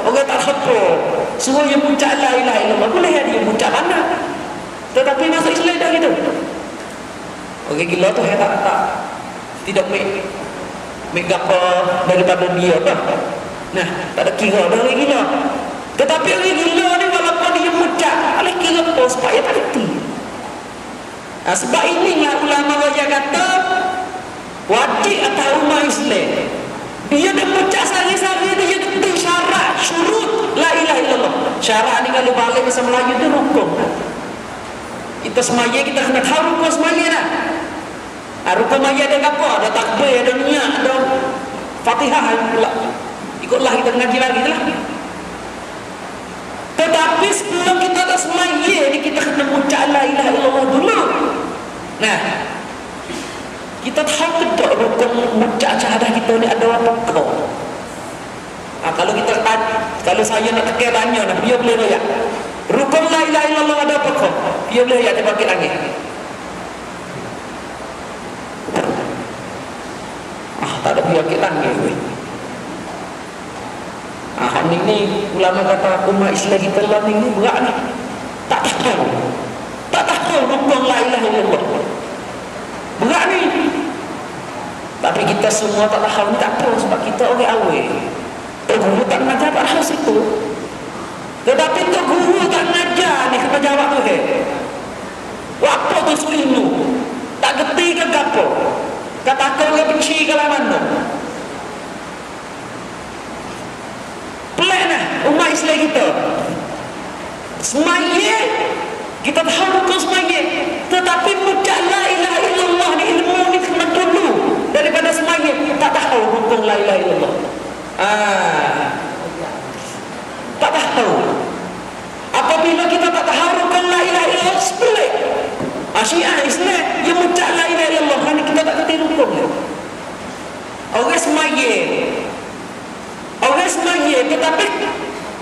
Speaker 1: orang tak khabar, semua yang mengucap la ilaha illallah, boleh dia mengucap mana? Tetapi masuk Islam dah gitu. Orang gila tu tidak make apa daripada dia apa. Nah, tak ada kira dah orang gila. Tetapi orang gila ni walaupun dia mengucap, oleh kira apa supaya tak reti. Nah, sebab inilah ulama wajah kata wajib atas umat Islam dia dah mengucap sehari-hari dia kena syarat syurut la ilaha illallah. Syarat ni kalau balik bahasa Melayu tu rukun. Kita semaya kita kena tahu rukun semaya dah. Rukun maya ada apa? Ada takbir, ada niat, ada Fatihah pula. Ikutlah kita ngaji lagi lah. Tetapi sebelum kita ada semaya ni kita kena mengucap la ilaha illallah dulu. Nah, kita tahu tak rukun mengucap syahadah kita ni ada apa kau? Kalau saya nak tanya, dia boleh royak. Rukun la ilaha illallah ada apa kau? Dia boleh royak, dia bagi langit. Tak ada penyakit langit. Ni ulama kata umat Islam kita lah ni berat ni. Tak tahu rukun la ilaha illallah. Berat ni. Tapi kita semua tak tahu ni tak apa sebab kita orang awal. Guru tak mengajar bahasa situ. Tetapi tu guru tak mengajar ni kena jawab tu apa tu sulinu? Tak gerti ke apa? Katakan orang benci ke mana? Pelik lah umat Islam kita. Semaya kita tahu rukun semaya, tetapi mengucap la ilaha illallah ni ilmu ni kena dulu daripada semaya. Tak tahu rukun la ilaha illallah. Tak tahu. Apabila kita tak tahu rukun la ilaha illallah, pelik. Syiah Islam yang mengucap la ilaha illallah kerana kita tak kerti rukun. Orang semaya tetapi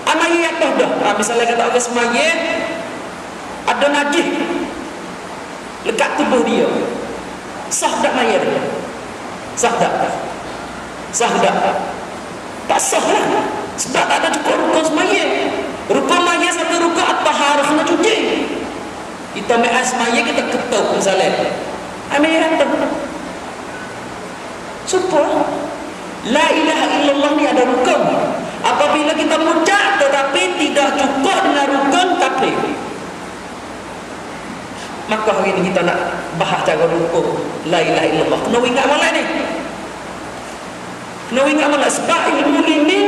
Speaker 1: amai apa dah. Misalnya kata orang semaya ada najis lekat tubuh dia, sah tak maya dia? Sah tak? Tak sah lah. Sebab tak ada cukup rukun semaya. Rukun maya satu rukun at-taharah kena cuci. Kita main semaya kita ketuk misalnya. Ambil apa? Supaya la ilaha illallah ni ada rukun. Apabila kita mengucap tetapi tidak cukup dengan rukun kafir. Maka hari ini kita nak bahas cara rukun la ilaha illallah. Kena ingat malam ni. Kena ingat malam sebab ilmu ini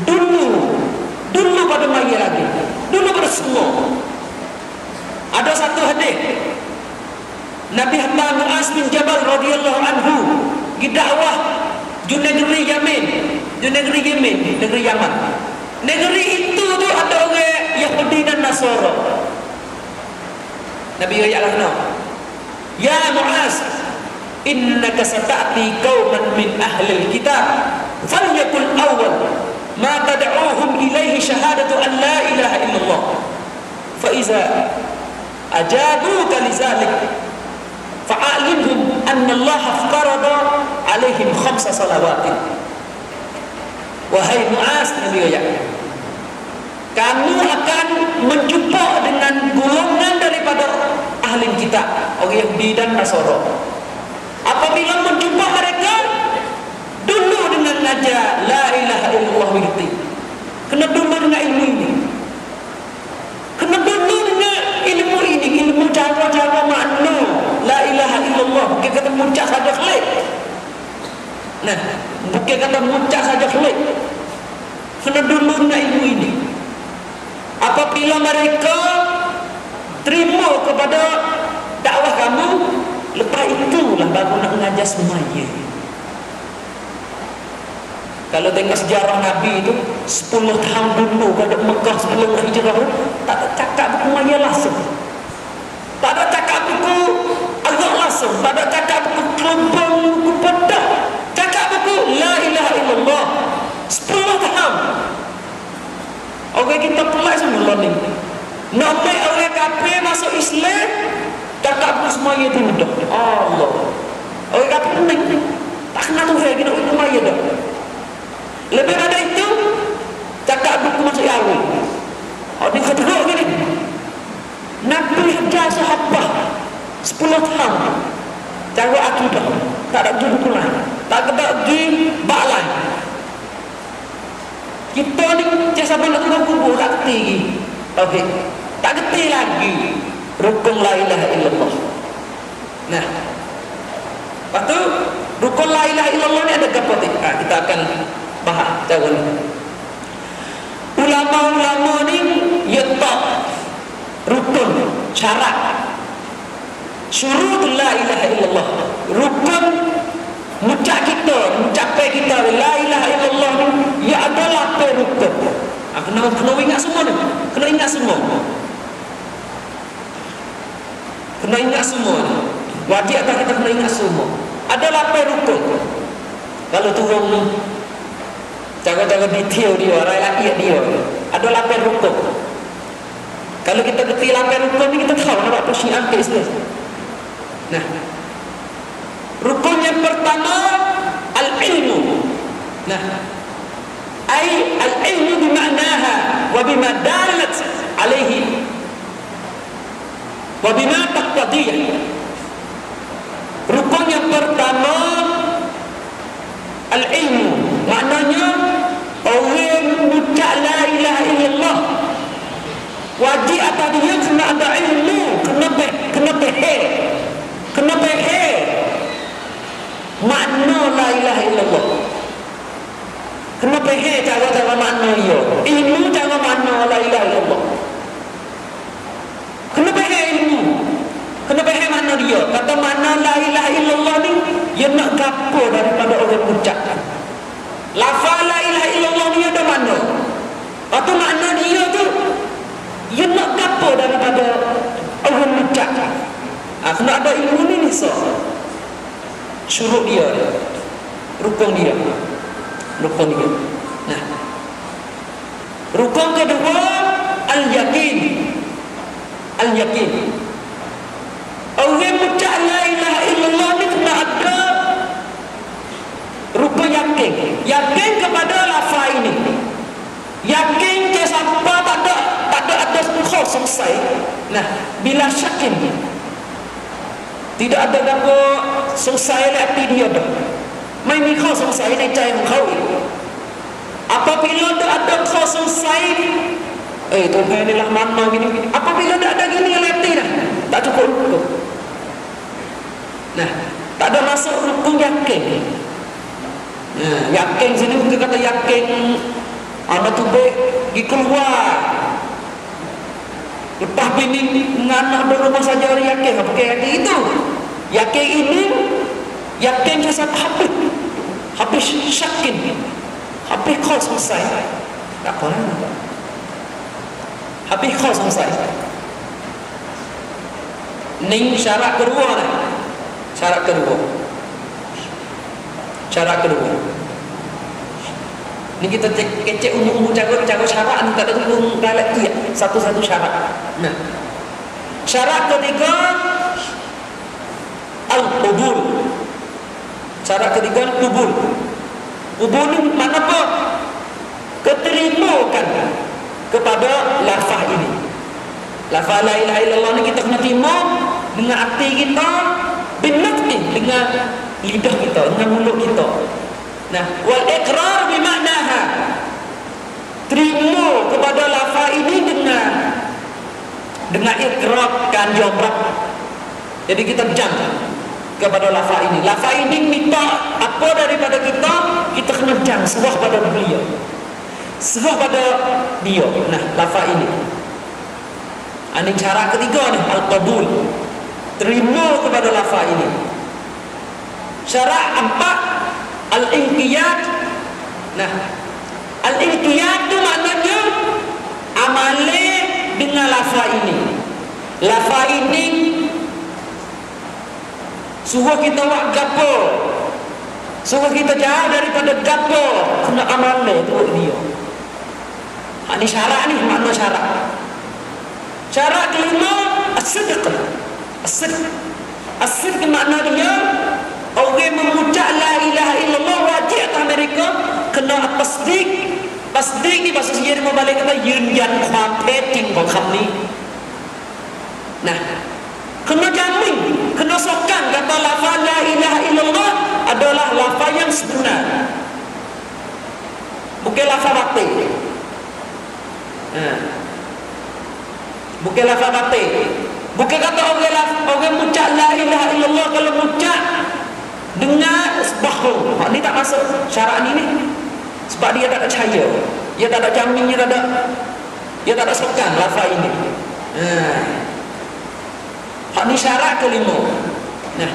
Speaker 1: dulu pada maya lagi. Dulu pada semua. Ada satu hadis Nabi Muhammad Muaz bin Jabal radhiyallahu anhu di dakwah di negeri Yaman, negeri Yaman. Negeri itu tu ada orang Yahudi dan Nasara. Nabi ayatlah ya Muaz, innaka sata'ti qauman min ahli alkitab falyakul awwal ma tad'uuhum ilayhi syahadatu an la ilaha illallah fa iza ajabuka lizalik fa'alimhum anna Allah aftarada alaihim 5 salawatin. Wahai Muaz, Nabi ayat, kamu akan menjumpa dengan golongan daripada ahli kitab, orang Yahudi dan Nasara. Apabila menjumpa mereka, dulu dengan ajar la ilaha illallah begitu. Kena dulu dengan ilmu ini. Kena dulu dengan ilmu ini, ilmu cara-cara makna la ilaha illallah. Bukan kata muncak saja klik. Nah, bukan kata muncak saja klik. Kena dulu dengan ilmu ini. Apabila mereka terima kepada dakwah kamu, lepas itulah baru nak mengajar semuanya. Kalau tengok sejarah Nabi itu 10 tahun dulu pada Mekah sebelum hijrah, tak ada cakap buku maya langsung, tak ada cakap buku agak langsung, tak ada cakap buku kelompok, buku pedah, cakap buku la ilaha illallah 10 tahun. Orang kita pelak semula ni. Nampak orang kafir masuk Islam, cakap buku semuanya itu mudah. Allah, orang kafir pening, tak kenal Tuhan, kita itu maya dah. Lebih pada itu, cakap buku masuk Yahweh. Oh, dia kata gini, Nabi hajar sahabat 10 tahun cara akidah, tak ada buku lain, tak ada di bak lain. Kita ni siapa nak tukang kubur tak kerti tauhid, tak kerti lagi rukun la ilaha illallah. Nah, lepas tu rukun la ilaha illallah ni ada apa tu? Kita akan bahas cara ni. Ulama-ulama ni letak rukun, syarat, syurut la ilaha illallah, rukun mencapai kita la ilaha illallah ni ia adalah rukun. Kena ingat semua ni, kena ingat semua ni. Wajib atas kita kena ingat semua. Ada 8 rukun. Kalau turun cara-cara detail dia, rakyat dia, ada 8 rukun. Kalau kita kerti 8 rukun ni, kita tahu nak apa syiah ke Islam. Nah, rukun yang pertama al-ilmu. Nah, ay al-ilmu bimaknaha wa bima dalat alaihi wa bima taqtadiyah. Rukun yang pertama al-ilmu, maknanya orang mengucap la ilaha illallah wajib atas dia kena ada ilmu, kena faham makna la ilaha illallah, kena faham cara-cara makna dia, ilmu cara makna la ilaha illallah, kena faham ilmu, kena faham makna dia. Kata makna la ilaha illallah ni dia nak gapo daripada orang mengucap. Lafaz la ilaha illallah ni ada makna. Atau makna dia tu dia nak gapo daripada orang mengucap. Kena ada ilmu ni so. Syurut dia, rukun dia. Nah, rukun kedua al-yakin. Orang mengucap la ilaha illallah ni kena ada rukun yakin kepada lafaz ini. Yakin ke siapa tak ada kau selesai. Nah, bila syakin tidak ada apa selesai hati dia dah. ไม่มีข้อสงสัยในใจของเขาอีก apabila adaข้อสงสัยTuhan ni lah mana gini apabila tak ada gini letih dah tak cukup. Nah, tak ada masuk rukun yakin. Yakin sini bukan kata yakin anak tu baik pergi keluar lepas bini nganak berumah saja orang yakin. Apa yakin itu? Yakin ini yakin saya habis syakin, habis kau selesai. Tak apa lah. Habis kau selesai. Ni syarat kedua ni. Syarat kedua. Ni kita cek umum jago syarat ni tak ada umum galak tu ya. Satu-satu syarat. Nah. Syarat ketiga al-qubul. Syarat ketiga qubul. Qubul ni mana apa? Keterimakan kepada lafaz ini. Lafaz la ilaha illallah ni kita kena terima dengan hati kita, binatni dengan lidah kita, dengan mulut kita. Nah, wal iqrar bi maknaha. Terima kepada lafaz ini dengan ikrarkan jawab. Jadi kita jam kepada lafaz ini. Lafaz ini minta apa daripada kita, kita kena jam serah pada beliau. Serah pada dia. Nah, lafaz ini. Ini cara ketiga ni, al-qabul. Terima kepada lafaz ini. Syarat empat, al-inqiyad. Nah, al-inqiyad tu maknanya amale dengan lafaz ini. Lafaz ini suruh kita buat gapo, suruh kita jauh daripada gapo, kena amale tu dia. Ini syarat ni, makna syarat. Syarat kelima, as-sidq. As-sidq makna dia orang mengucap la ilaha illallah wajib atas mereka kena tasdik. Tasdik ni bahasa sendiri membalik kata ยืนยันความแท้จริงของคำนี้ Nah, kena jamin, kena sokan kata lafaz la ilaha illallah adalah lafaz yang sebenar, bukan lafaz batil. Bukan lafaz batil. Bukan kata orang mengucap la ilaha illallah kalau mengucap dengan bohong. Ini tak masuk syarat ini. Sebab dia tak ada cahaya, dia tak ada jamin, dia tak ada sokan lafaz ini. Ini syarat kelima. Nah,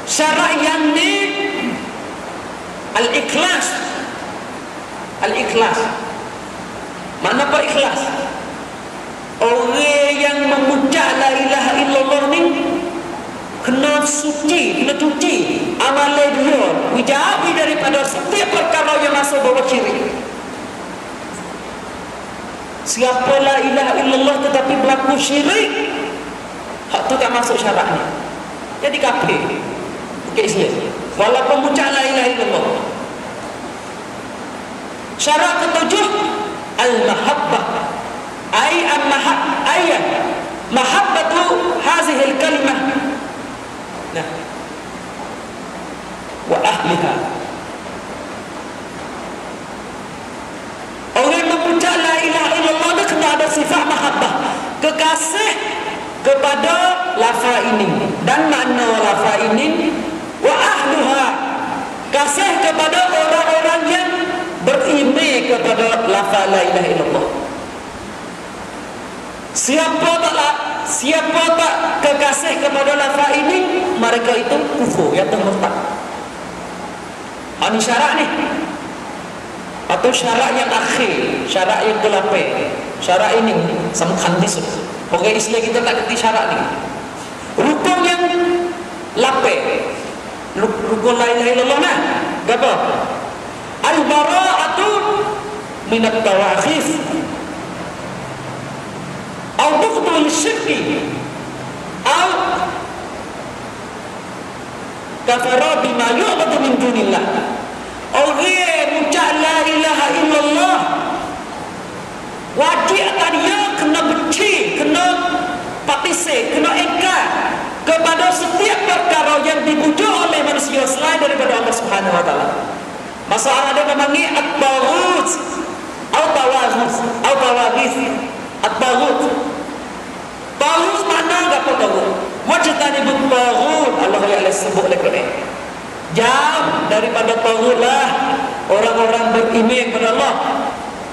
Speaker 1: syarat yang ni al-ikhlas. Al-ikhlas. Mana apa ikhlas? Orang yang mengucap la ilaha illallah ni kena suci, kena cuci amalan dia, dijauhi daripada setiap perkara yang masuk bawah syirik. Siapa la ilaha illallah tetapi berlaku syirik, hak tu tak masuk syarat ni, jadi kafir. Okey Islam walaupun mengucap la ilaha illallah. Syarat ketujuh al-mahabbah. Mahabbatu hazihi al-kalimah. Nah, wa ahliha. Orang mengucap la ilaha illallah dia kena ada sifat mahabbah, kekasih kepada lafaz ini dan makna lafaz ini. Wa ahluha, kasih kepada orang-orang yang beriman kepada lafaz la ilaha illallah. Siapa tak kekasih kepada lafaz ini, mereka itu kufur, yaitu murtad. Ini syarat ni. Atau syarat yang akhir, syarat yang ke-8. Syarat ini sempurna di situ. Orang Islam kita tak kerti syarat ni. Rukun yang 8. Rukun la ilaha illallah nah. Apa? Al-bara'atu minat tawakhif. Au buqdul syirki au kafara bima yu'badu min dunillah. Orang mengucap la ilaha illallah wajib atas dia kena benci, kena patisik, kena ingkar kepada setiap perkara yang dipuja oleh manusia manusia selain daripada Allah Subhanahu wa taala. Masalah ada memanggil at-taghut atau tawaghut atau tawaghis. At-taghut. Taghut mana enggak apa taghut? Wajtanibut taghut. Allah ya sebut lagi. Jauh daripada taghut lah orang-orang beriman kepada Allah.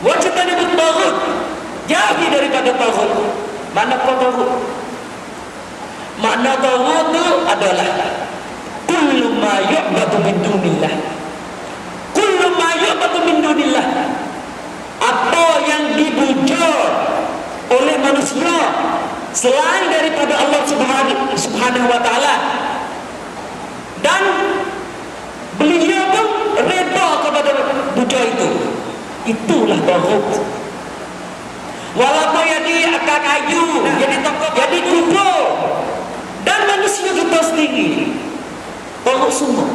Speaker 1: Wajtanibut taghut. Jauh daripada taghut. Mana apa taghut? Makna taghut itu adalah kullu ma yu'badu min dunillah. Kullu ma yu'badu min dunillah. Apa yang dibujur oleh manusia selain daripada Allah Subhanahu wa taala, dan beliau pun redha kepada bujur itu, itulah taghut. Walaupun jadi akar kayu, jadi tokoh, jadi kubur, dan manusia kita sendiri taghut semua.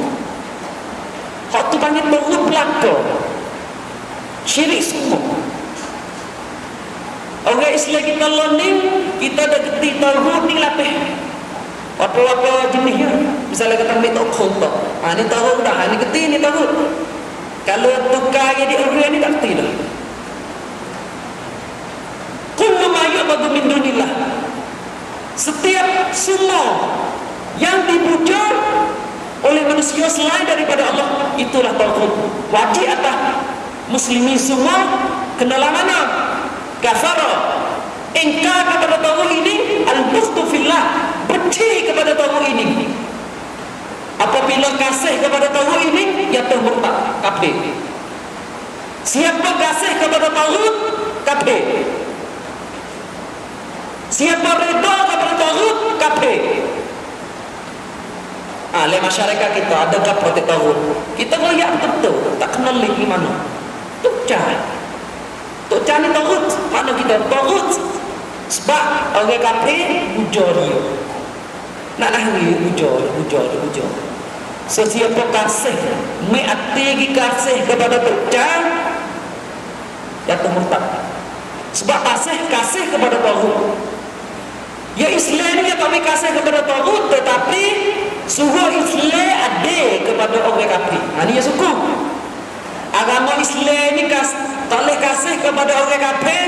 Speaker 1: Hak tu panggil taghut belaka, syirik semua. Orang Islam kita learning, kita dah ketik taghut ni lapis apa-apa jenisnya. Misalnya kita ambil taghut, ni taghut dah, ni ketik ni taghut. Kalau tukar jadi orang ni tak ketik dah. Kullu ma yu'badu min dunillah. Setiap semua yang dibujur oleh manusia selain daripada Allah, itulah taghut. Wajib atas muslimin semua kenalah mana? Kafara. Ingkar kepada taghut ini, al-bughdu fillah, benci kepada taghut ini. Apabila kasih kepada taghut ini, ia murtad, kafir. Siapa kasih kepada taghut, kafir. Siapa redha kepada taghut, kafir. Oleh masyarakat kita ada protek taghut. Kita royak betul, tak kenal lagi mana. Tok Cah ni taghut. Mana kita taghut? Sebab orang kafir bujur dia. Nak nahwi bujur. Sesiapa kasih me'ati kasih kepada Tok Cah, jatuh murtad. Sebab kasih kepada taghut. Ya Islam ni kami kasih kepada taghut, tetapi suruh Islam adil kepada orang kafir. Ini ya suku. Agama Islam ni tak boleh kasih kepada orang kafir,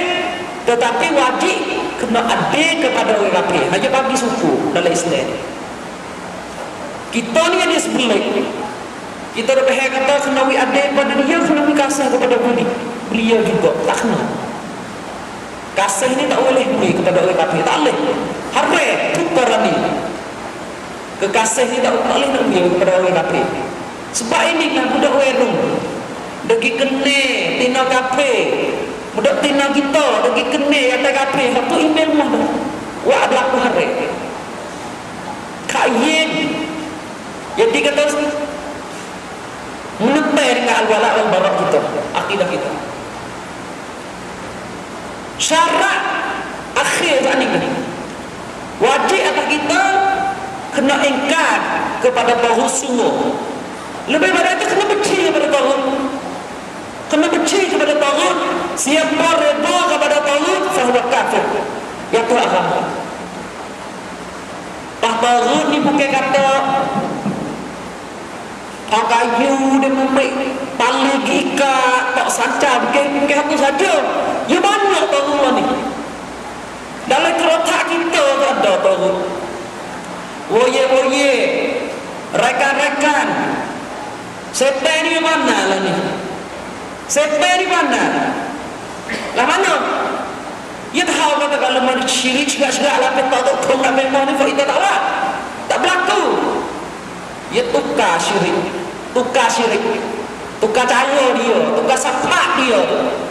Speaker 1: tetapi wajib kena adil kepada orang kafir. Hanya bagi suku dalam Islam. Kita ni ada sebelah. Kita dah pahal kata kena adil pada dia, kena kasih kepada beliau juga. Tak kena. Kasih ni tak boleh beri kepada orang kafir, tak boleh. Haram perkara ni. Kekasih ni tak boleh nak beri kepada orang kafir. Sebab ini kan budak werung. Degi kene tina kafir. Budak tina kita degi kene kata kafir. Satu email mah dah. Wa berlaku haram. Kayen. Jadi kata menebar dengan al-wala wal bara kita, akidah kita. Syarat akhir tak ni. Wajib atas kita kena ingkar kepada taghut semua. Lebih pada itu kena benci kepada taghut. Kena benci kepada taghut. Siapa redha kepada taghut, fahuwa kafir. Ya tu agama. Taghut ni bukan kata kayu dia membaik tali gikat tak sancah bukan apa saja. Ya banyak taghut ni. Dalam kerotak kita ada taghut. Woye rekan-rekan, setan ni mana lah ni? Setan ni mana? Lah mana? Ya tahu kata kalau mana syirik segala lapis tak tahu nak memang ni kita tak lah. Tak berlaku. Ya tukar syirik, tukar cara dia, tukar sifat dia,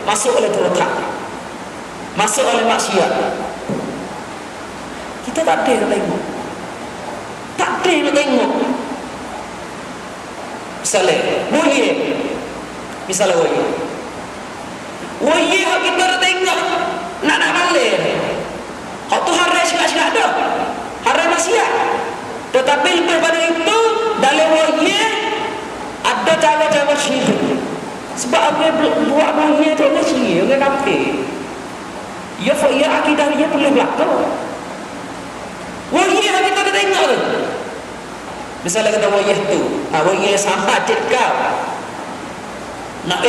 Speaker 1: masuk oleh kerotak, masuk oleh maksiat. Kita tak ada nak tengok. Tak ada nak tengok. Misalnya woye hak kita nak tengok, nak balik. Hak tu haram sikit-sikit ada. Haram maksiat. Tetapi lebih pada itu, dalam woye ada cara-cara syirik. Sebab apa buat woye tu nak syirik, orang kafir. Ya akidah dia boleh berlaku. Woye hak kita nak tengok tu. Misalnya kata wayah tu, wayah sampai cik kau nak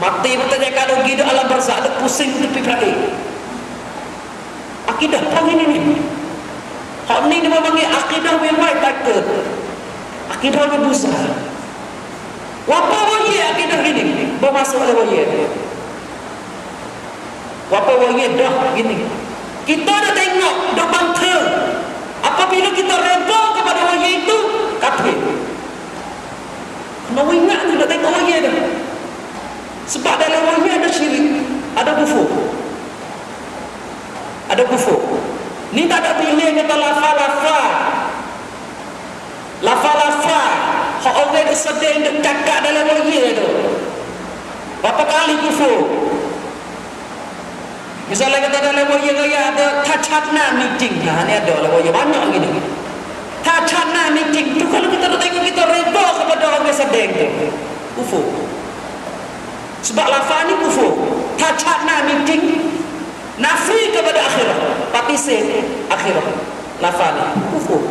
Speaker 1: mati bertanya kalau gila alam barzakh ada pusing tepi berakhir. Akidah apa ini ni? Hak ni dia panggil akidah yang baik takut. Akidah yang besar. Apa wayah akidah gini? Bermasuk ada wayah. Apa wayah dah gini? Kita dah tengok, dah bangkit. Apabila kita reda kepada wayah itu, kafir. Kena ingat tu dah tengok wayah dah. Sebab dalam wayah ada syirik, ada kufur. Ada kufur. Ni tak ada pilih kata lafa-lafa. Lafa-lafa. Hak orang yang sedang duk cakap dalam wayah tu. Berapa kali kufur? Misalnya kata dalam wayah raya ada tacana meeting. Nah, ni ada dalam wayah banyak gini. Tacana meeting tu kalau kita tengok kita reda kepada orang yang sedang tu. Kufur. Sebab lafaz ni kufur. Tacana meeting nafi kepada akhirat. Patisir akhirat. Lafaz ni kufur.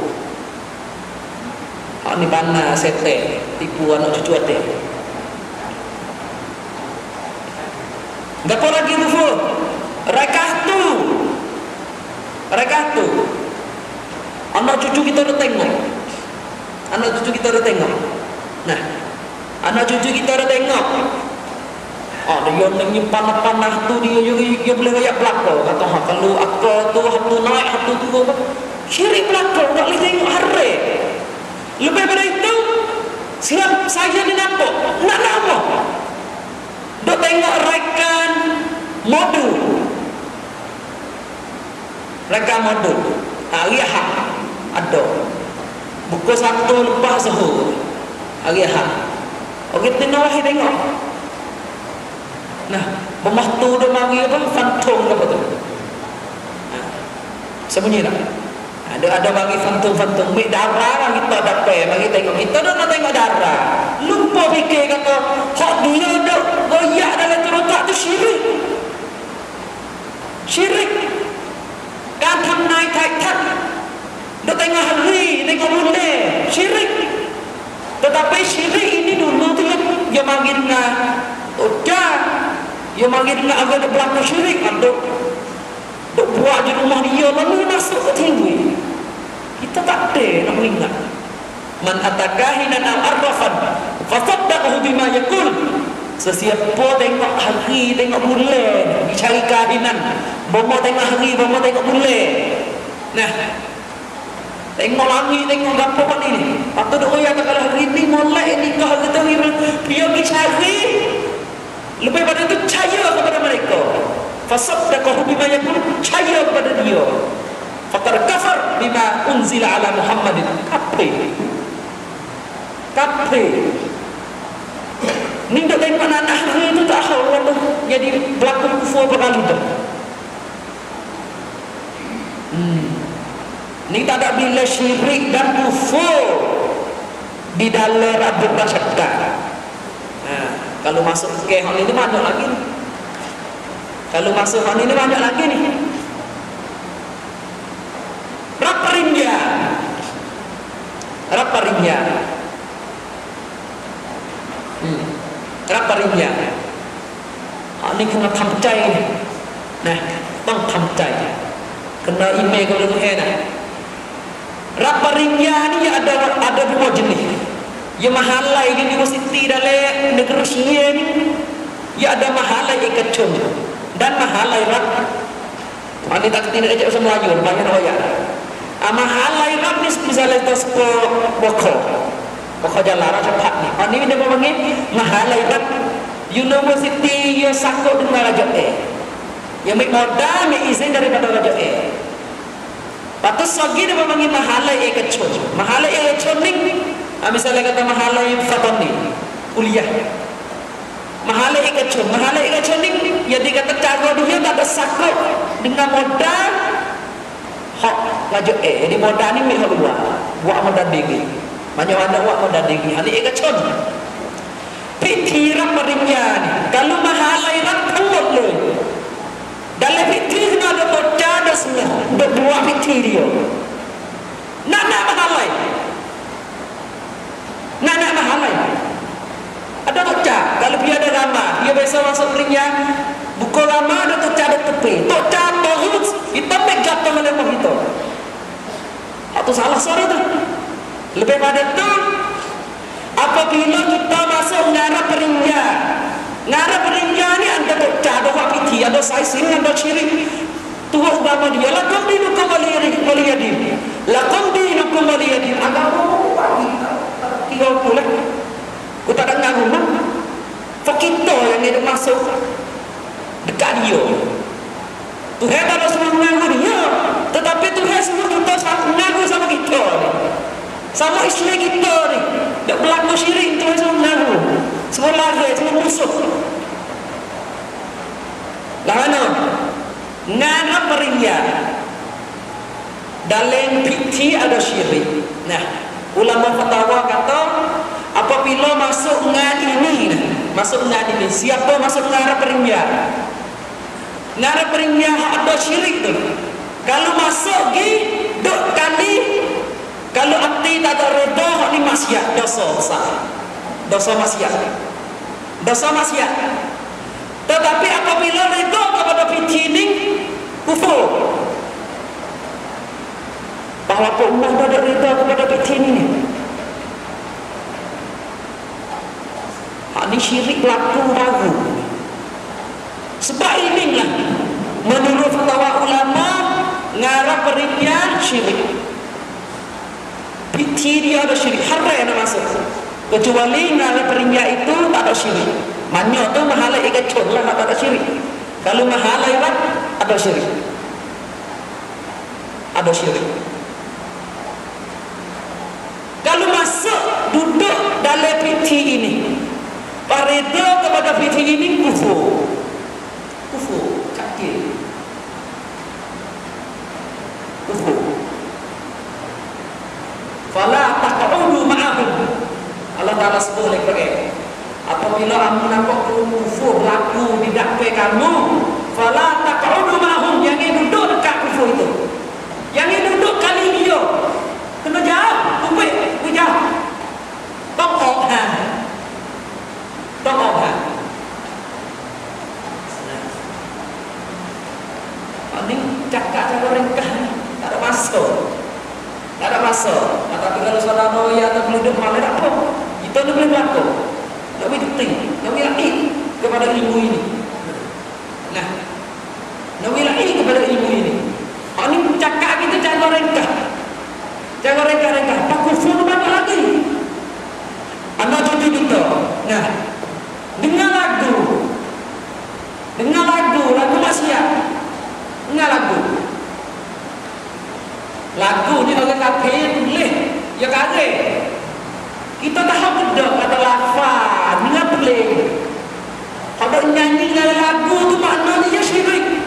Speaker 1: Ni bana sete tipu anak cucu ate. Gapo lagi kufur? Rekah tu anak cucu kita dah tengok. Anak cucu kita dah tengok. Nah, anak cucu kita dah tengok. Dia yang panah-panah tu dia boleh rayak belakang. Kata kalau akal tu hatu naik hatu turun, syirik belakang tak boleh tengok hari. Lebih daripada itu, siap saya ni nampak nak apa? Dia tengok rekan modul. Rekan modul. Ariah ada. Buku satu lepas sehur. Ariah. Orang tengok tengok. Nah, pemahtu dia mari apa? Fantom apa tu? Sembunyi tak? Ada bagi fantom-fantom. Mik darah kita dapat. Mari tengok. Kita dah nak tengok darah. Lupa fikir kata, hak dia dah goyak dalam terotak tu syirik. Syirik. Kanทำนายทายทัก. Dah tengok hari, tengok bulan. Syirik. Tetapi syirik ini dulu tu dia manggil dengan Ucap. Dia manggil dengan agak berlaku syirik. Duk buat di rumah dia lalu masuk ke tinggi. Kita tak ada nak mengingat. Man atakahinan al-arrafan fasaddaqahu bima yaqul. Sesiapa tengok hari, tengok bulan, dicari kahinan. Bomo tengok hari, bomo tengok bulan. Nah, tengok langit, tengok gapo ni. Patut duk royak kalau hari ni molek ni kau hari tu dia pergi cari. Lebih pada itu percaya kepada mereka. Fasaddaqahu bima yaqul, percaya kepada dia. Faqad kafar bima unzila ala Muhammadin. Kafir. Ni dah tengok anak hari itu tak tahu Allah jadi berlaku kufur berkali tu. Ni tak ada bila syirik dan kufur di dalam Rabbul Basyakka. Kalau masuk ke hal ini banyak lagi ni. Kalau masuk hal ini banyak lagi ni. Raparinja. Raparinja. Ini kena ทำใจ Nah, ต้อง ทำใจ Kena email kalau tu enak. Raparinja ni ada dua jenis. Ya mahalai di universiti dalam negeri Syria ni, ya ada mahalai ikatun dan mahalai rap. Ini tak tidak ajak usah Melayu, banyak orang. Mahalai rap ni misalnya tu Boko jalan cepat ni. Ini dia panggil mahalai rap. Universiti yang sakut dengan Raja A. Yang modal, izin daripada Raja A. Patut sagi dia panggil mahalai ikatun. Mahalai ikatun ni. Misalnya kata mahalai fatani kuliah, mahalai ikatun ni yang dikata cara dia tak ada sakut dengan modal hak Raja A. Jadi modal ni mihak buat modal diri, banyak ada buat modal diri. Ini ikatun. Piti raparinja ni kalau mahalai rapuat le dalam piti ada bocah ada semua buat piti dia nak mahalai kita. Atau salah sorry tu. Lebih pada tu, apabila kita masuk ngara perinja ni ada bocah, ada wapiti, ada saisin, ada ciri. Tuhan agama dia, lakum dinukum waliyadin. Lakum dinukum waliyadin. Agama tiga pula. Ku tak dengar rumah. Fakita yang dia masuk dekat dia. Tuhan tak ada semua mengaku dia, tetapi Tuhan semua kita mengaku sama kita ni, sama isteri kita ni. Tak berlaku syirik, Tuhan semua mengaku. Semua lari, semua musuh. Lah mana? Ngana perinja dalam piti ada syirik. Nah, ulama fatwa kata apabila masuk ngan ini, siapa masuk ngara perinja? Ngara perinja ada syirik tu. Kalau masuk gi duk kali, kalau hati tak ada reda ni maksiat, dosa besar. Dosa maksiat. Tetapi apabila reda kepada piti ni kufur. Bahawa Allah tak ada reda kepada piti ni. Ini syirik berlaku baru. Sebab inilah menurut fatwa ulama ngarap perindian syirik. Piti dia ada syirik, haram yang masuk. Kecuali ngarap perindian itu tak ada syirik. Maknanya tu mahala ikat lah tak ada syirik. Kalau mahala ikat ada syirik. Ada syirik. Kalau masuk duduk dalam piti ini, pareda kepada piti ini kufur, kafir, kufur. Fala taq'udu ma'ahum. Allah Taala sebut lagi apabila kamu nampak kufur laku di depan kamu, fala taq'udu ma'ahum, jangan duduk dekat kufur itu, jangan duduk kali dia, kena jauh, kupik jauh, tong ini cakap ringkas, tak ada masuk. Tapi kalau saudara ya tak boleh duduk malah tak apa. Kita ni boleh berlaku. Tak boleh dukti, tak boleh lagi kepada ilmu ini. Nah, tak boleh lagi kepada ilmu ini. Ini cakap kita cara ringkas. Tak kufur banyak lagi. Anak cucu kita. Nah, dengar lagu maksiat. Dengar lagu ni orang kafir boleh, ya kare. Kita tahu betul kata lafaz, dengar boleh. Kalau nyanyi dalam lagu tu maknanya ya syirik.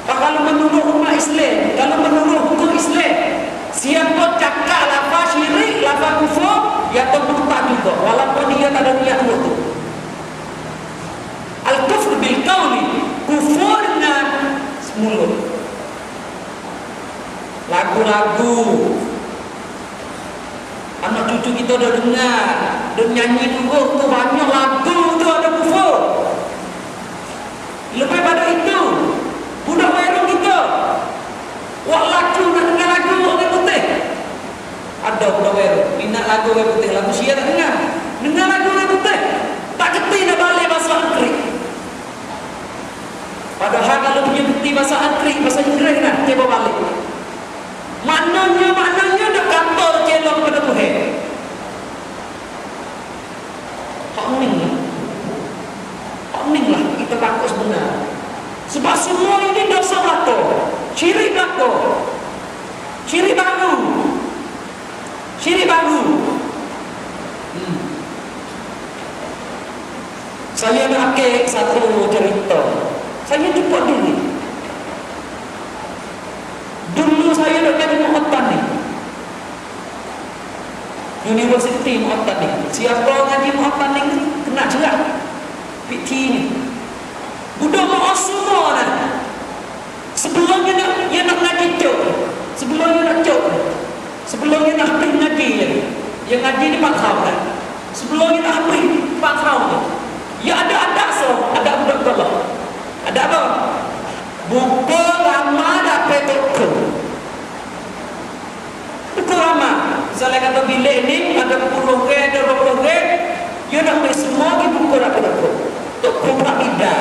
Speaker 1: Kalau menurut umat Islam, kalau menurut hukum Islam, siapa cakap lafaz syirik, lafaz kufur, ya terbuka juga, walaupun dia tak ada niat itu. Al-kufr bil qawli, kufur dengan mulut. Lagu-lagu anak cucu kita dah dengar, dah nyanyi tu banyak lagu tu ada kufur. Lebih pada itu, budak baru kita wak lagu nak dengar lagu orang putih. Ada budak baru minat lagu orang putih, lagu Syiah tak dengar lagu orang putih, tak kerti nak balik bahasa Anggeris. Padahal kalau punya bukti bahasa Anggeris, bahasa Inggeris nak dia bawa balik. Maknanya nak kantor celok kepada Tuhan. Hak ni lah kita takut sebenar. Sebab semua ini dosa belaka, syirik belaka, syirik baru. Saya nak satu cerita. Saya jumpa dulu. Dulu saya nak jadi mu'attan ni, Universiti mu'attan ni. Siapa ngaji mu'attan ni kena jerak PT ni. Budak maaf semua dah. Sebelumnya nak ngaji cok, sebelumnya nak habis ngaji yang ngaji ni 4 tahun dah. Sebelumnya nak habis 4 tahun. Ya ada budak tolak. Ada apa? buka lama dapat toko. Buka lama. Misalnya kata bilik ni ada 10 ke, ada 20 ke, you nak beli semua di buka dapat toko. Toko tak beda.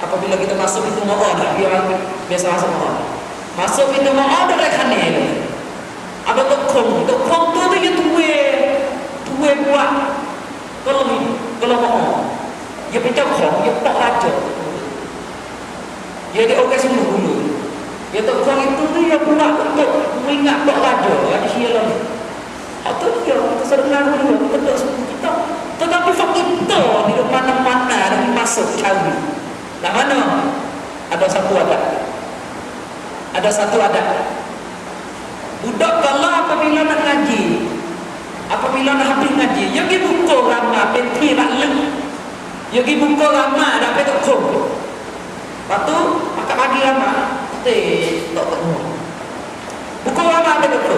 Speaker 1: Apabila kita masuk itu mall, yang biasa masuk mall. Masuk itu mall ada rekan ni. Ada toko tu dia tuwe buat. Kalau mau, dia pecah kong, dia tak raja. Dia okey semua dulu. Dia toko itu dia buat untuk mengingat tak raja. Ada siapa ni? Atau dia kesenangan dulu betul semua kita. Tetapi fakir kita di mana-mana dan masuk cari. Nah mana? Ada satu ada. Budak kalau apabila nak ngaji, apabila nak habis ngaji, dia pergi buka ramah peti rakleng. Dia pergi buka ramah dapat toko. Lepas tu akak bagi ramah, tak temu. Buka ramah dapat toko.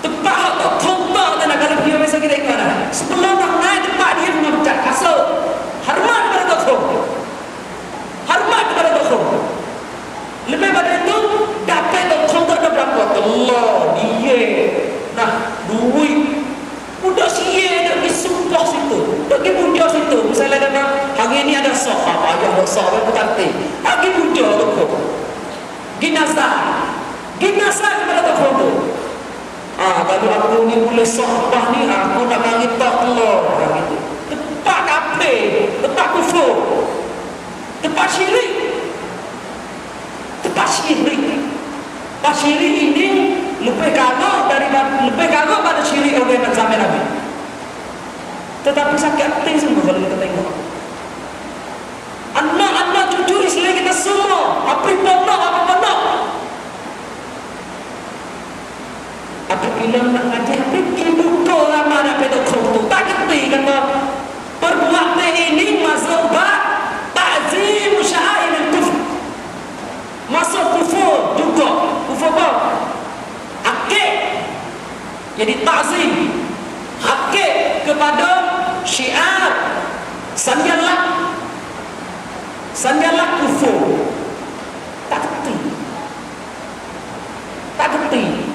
Speaker 1: Tempat tak contoh tak nak kalau dia biasa kita ikut mana. Sebelum nak naik tempat dia punya pecat kasut. Hormat kepada toko. Hormat kepada toko. Lebih pada itu dapat toko tak ada berapa. Allah dia. Nah duit. Budak sia nak pergi sumpah situ. Tak pergi budak situ. Misalnya kata hari ni ada sok. Ayah ada sok. Apa cantik. Pergi budak toko. Ginasa kepada toko tu. Kalau aku ni boleh sohbah ni, aku nak bagi tak Allah. Tempat kafir, tempat kufur, tempat syirik. Tempat syirik ini lebih kagak pada syirik orang zaman Nabi. Tetapi sakit hati semua kalau kita tengok. Anak-anak cucu Islam kita semua, apa pondok. Apabila nak ngaji, pergi buka ramah dapat toko tu. Tak kerti kata perbuatan ini masuk bab ta'zim sya'air al-kufr. Masuk kufur juga. Kufur apa? Akid. Jadi ta'zim. Akid kepada syiar. Sanjalah kufur. Tak kerti.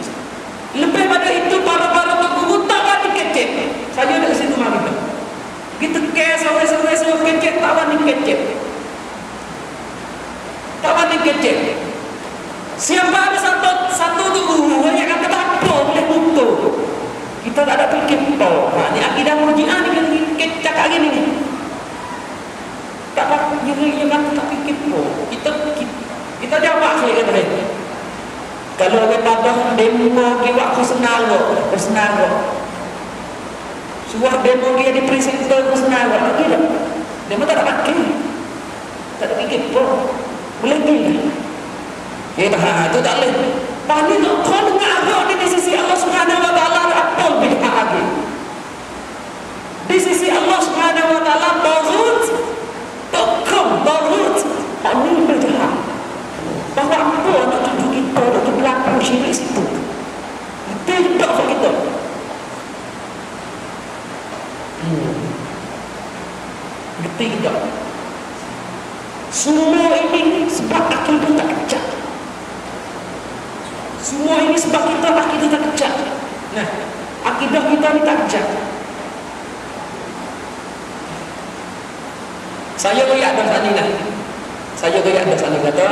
Speaker 1: Lebih pada itu para guru tak wani kecek. Saya ada situ mari. Kita ke sampai kecek tak wani kecek. Siapa ada satu tu guru yang kata apa boleh butuh. Kita tak ada fikir apa. Ni akidah Murji'ah ni kecek lagi ni. Tak apa yang kata tak fikir apa. Kita jawab saya kata dia. Kalau kepada demo kiwak kesenangan. Sebuah demo dia dipresenter kesenangan lagi tak? Demo tak ada pakai. Tak ada fikir pun. Boleh gila. Ya itu tak boleh. Pani nak kau dengar apa di sisi Allah Subhanahu Wa Taala apa bid'ah lagi. Di sisi Allah Subhanahu Wa Taala barut. Pani bid'ah. Bahawa apa nak tuju kita nak berlaku syirik situ. Itu tak untuk kita. Betul tak? Semua ini sebab akidah tak kecak. Semua ini sebab kita akidah tak kecak. Nah, akidah kita ni tak kecak. Saya goyak dah sana kata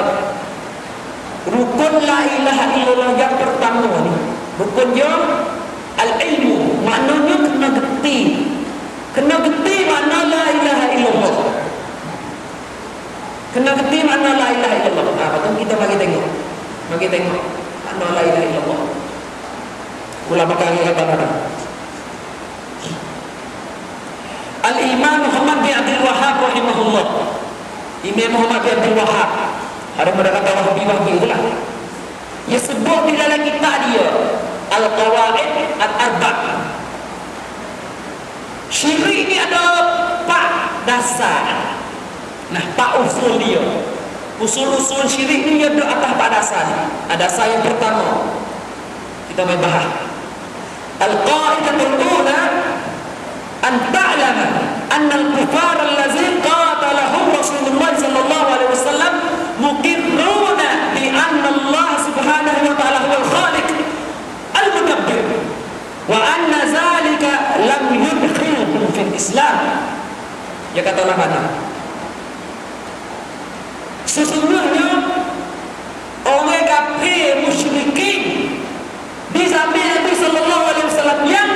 Speaker 1: rukun la ilaha illallah yang pertama ni, rukunnya al-ilmu, maknanya kena geti makna la ilaha illallah. Betul kita bagi tengok makna la ilaha illallah. Ulama kami kata apa? Al-Imam Muhammad bin Abdul Wahhab rahimahullah. Imam Muhammad bin Abdul Wahhab. Ada mereka kata Wahabi itulah. Dia sebut di dalam kitab dia Al-Qawaid Al-Arba'. Syirik ni ada 4 dasar. Nah, 4 usul dia. Usul-usul syirik ni ada atas 4 dasar. Dasar yang pertama kita main bahas. Al-Qaidatul Ula an ta'lama anna al-kufar allazi qatalahum Rasulullah sallallahu alaihi wasallam Sesungguhnya orang kafir musyrikin di zaman Nabi sallallahu alaihi wasallam yang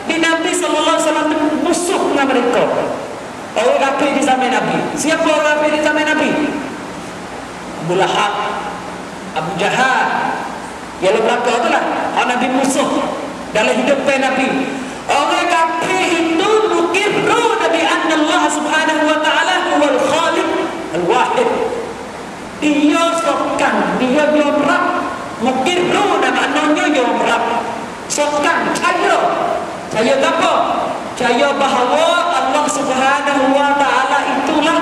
Speaker 1: di Nabi sallallahu alaihi wasallam musuh dengan mereka. Orang kafir di zaman Nabi. Siapa orang kafir di zaman Nabi? Abu Lahab, Abu Jahal. Yang belakang itulah orang Nabi musuh dalam hidup Nabi. Orang kafir itu mukirru Nabi anna Allah subhanahu wa ta'ala huwal khaliq al-wahid. Dia sokan, dia yomrab. Mukirru maknanya yomrab. Sokan, Caya apa? Caya bahawa Allah subhanahu wa ta'ala itulah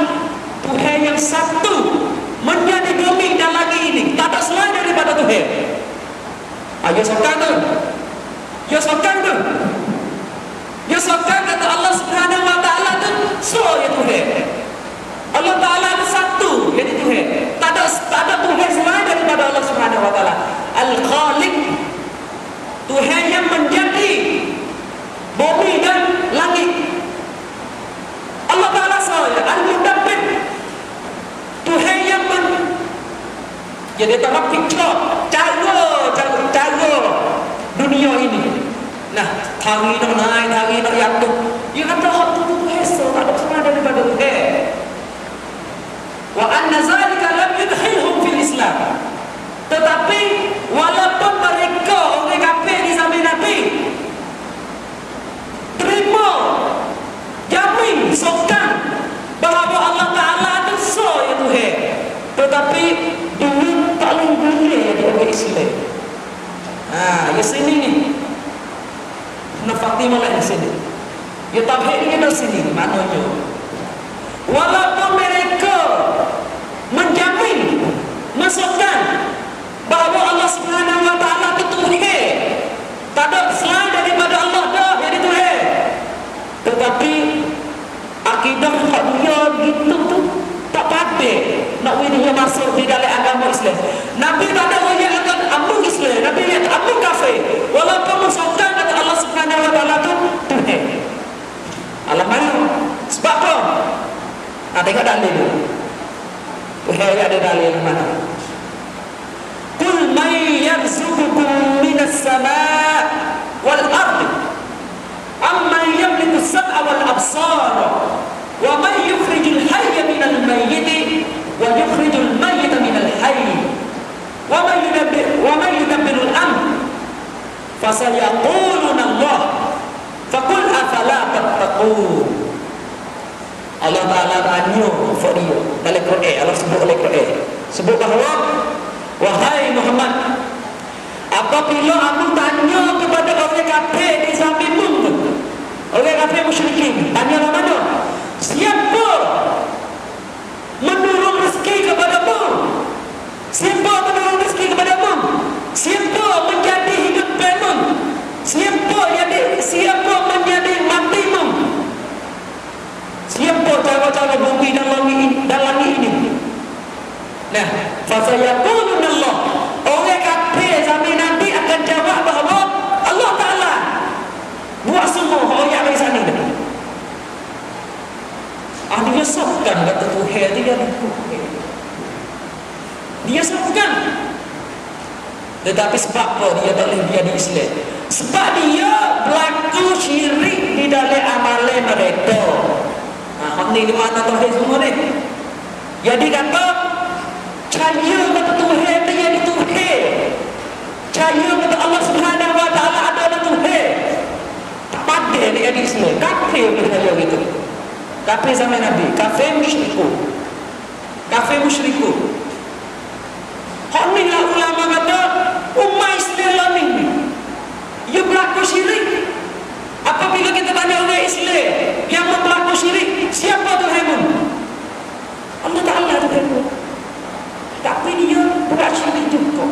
Speaker 1: Tuhan yang satu menjadi bumi dan langit ini. Tak ada selain daripada Tuhan. Ya sokan tu. Ya sokan tu. Ya sokan kata Allah subhanahu wa ta'ala tu. So ya Tuhan. Allah ta'ala itu satu. Jadi Tuhan. Tak ada Tuhan selain daripada Allah subhanahu wa ta'ala. Al-Khaliq. Tuhan yang menjadi bumi dan langit. Allah ta'ala saya Al-Mudabbir. Tuhan yang jadi tak picture cara dunia ini. Nah, hari nak naik, hari nak jatuh. Dia kata hak tu hesa, tak ada sama daripada Tuhan. Wa anna zalika lam yudkhilhum fil Islam. Tetapi walaupun mereka orang kafir di zaman Nabi terima jamin sokan bahawa Allah Ta'ala itu so ya Tuhan, tetapi dulu paling boleh dia orang Islam. Ya sini ni nafati malah di sini. Ya tauhid ni di sini maknanya. Walaupun mereka menjamin masukkan bahawa Allah Subhanahu wa ta'ala itu Tuhan, tak ada selain daripada Allah dah jadi Tuhan, tetapi akidah hak dia gitu tu tak padat nak dia masuk di dalam agama Islam. Nabi tak ada orang akan amung Islam, Nabi yang amung kafir, walaupun masukkan kata Allah Subhanahu wa ta'ala tu Tuhan. Alamak, sebab apa? Tengok dalil tu. Tuhan ada dalil mana? Qul man yarzuqukum minas sama' wal ard amman yamliku as-sam'a wal absar wa man yukhrijul hayya minal mayyit wa yukhrijul mayyita minal hayy wa man yudabbiru al-amr fasayaquluna Allah faqul afala tattaqun. Allah Ta'ala tanya for dia dalam Quran. Allah sebut dalam Quran, sebut bahawa wahai Muhammad, apabila aku tanya kepada orang kafir di sampingmu, orang kafir musyrikin, tanya mana? Siapa menurun rezeki kepadamu? Siapa menurun rezeki kepadamu? Siapa menjadi hidup kamu? Siapa menjadi matimu? Siapa cara-cara bumi dan langit ini? Nah, fasayaqulun Allah. Orang kafir zaman nanti akan jawab bahawa Allah Ta'ala buat semua orang yang di sana. Dia sabkan kata Tuhan dia. Dia sabkan. Tetapi sebab apa dia tak boleh dia di Islam? Sebab dia berlaku syirik di dalam amalan mereka. Ni di mana Tuhan semua ni? Jadi kata cahaya kata Tuhan dia jadi Tuhan. Cahaya kata Allah Subhanahu wa ta'ala adalah Tuhan. Tak pada dia di Islam. Kafir percaya gitu. Kafir zaman Nabi, kafir musyriku. Kafir musyriku. Hak ni lah ulama kata umat Islam ni dia berlaku syirik. Apabila kita tanya orang Islam yang berlaku syirik, siapa Tuhanmu? Allah Ta'ala Tuhanmu. Tapi dia buat syirik juga.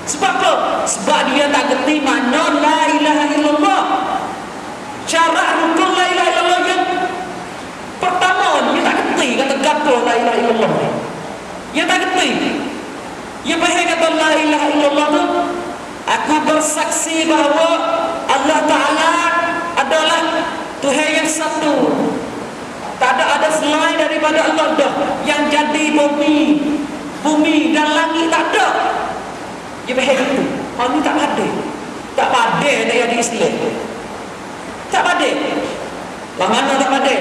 Speaker 1: Sebab apa? Sebab dia tak gerti mana la ilaha illallah. Cara rukun la ilaha illallah yang pertama dia tak gerti kata gapo la ilaha illallah. Dia tak gerti. Dia faham kata la ilaha illallah tu, aku bersaksi bahawa Allah Ta'ala adalah Tuhan yang satu. Tak ada selain daripada Allah dah yang jadi bumi bumi dan langit tak ada. Dia bahaya itu. Orang ni tak ada. Tak ada nak jadi Islam. Tak ada. Lah mana tak ada?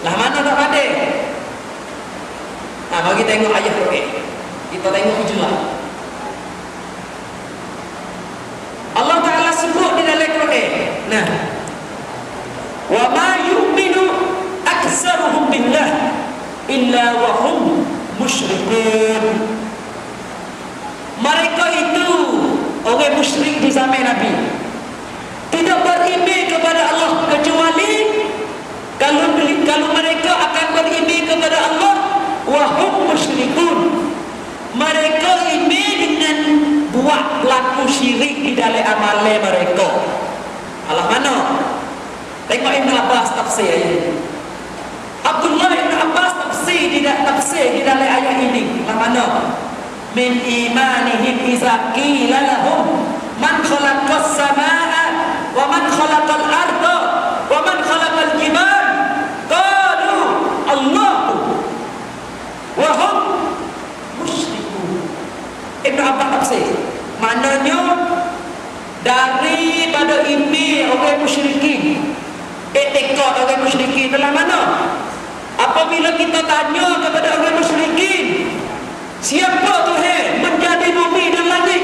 Speaker 1: Lah mana tak ada? Nah, bagi tengok ayat Quran. Kita tengok jelas. Allah Ta'ala sebut di dalam Quran. Nah. Wa ma yu'minu aktsaruhum billah illa wa hum musyrikun. Mereka itu orang musyrik di zaman Nabi tidak beriman kepada Allah kecuali kalau mereka akan beriman kepada Allah wa hum musyrikun. Mereka iman dengan buat pelaku syirik di dalam amalan mereka. Allah mana? Tengok Ibn Abbas tafsir ayat. Abdullah Ibn Abbas tafsir di dalam ayat ini. Allah mana? Min imanihim iza qila lahum man khalaqas samaa wa man khalaqal arda wa man khalaqal jibal qalu Allah wa hum musyrikun. Ibn Abbas tafsir maknanya daripada ini orang musyrikin, etikot orang musyrikin dalam mana? Apabila kita tanya kepada orang musyrikin, siapa Tuhan menjadi bumi dan langit,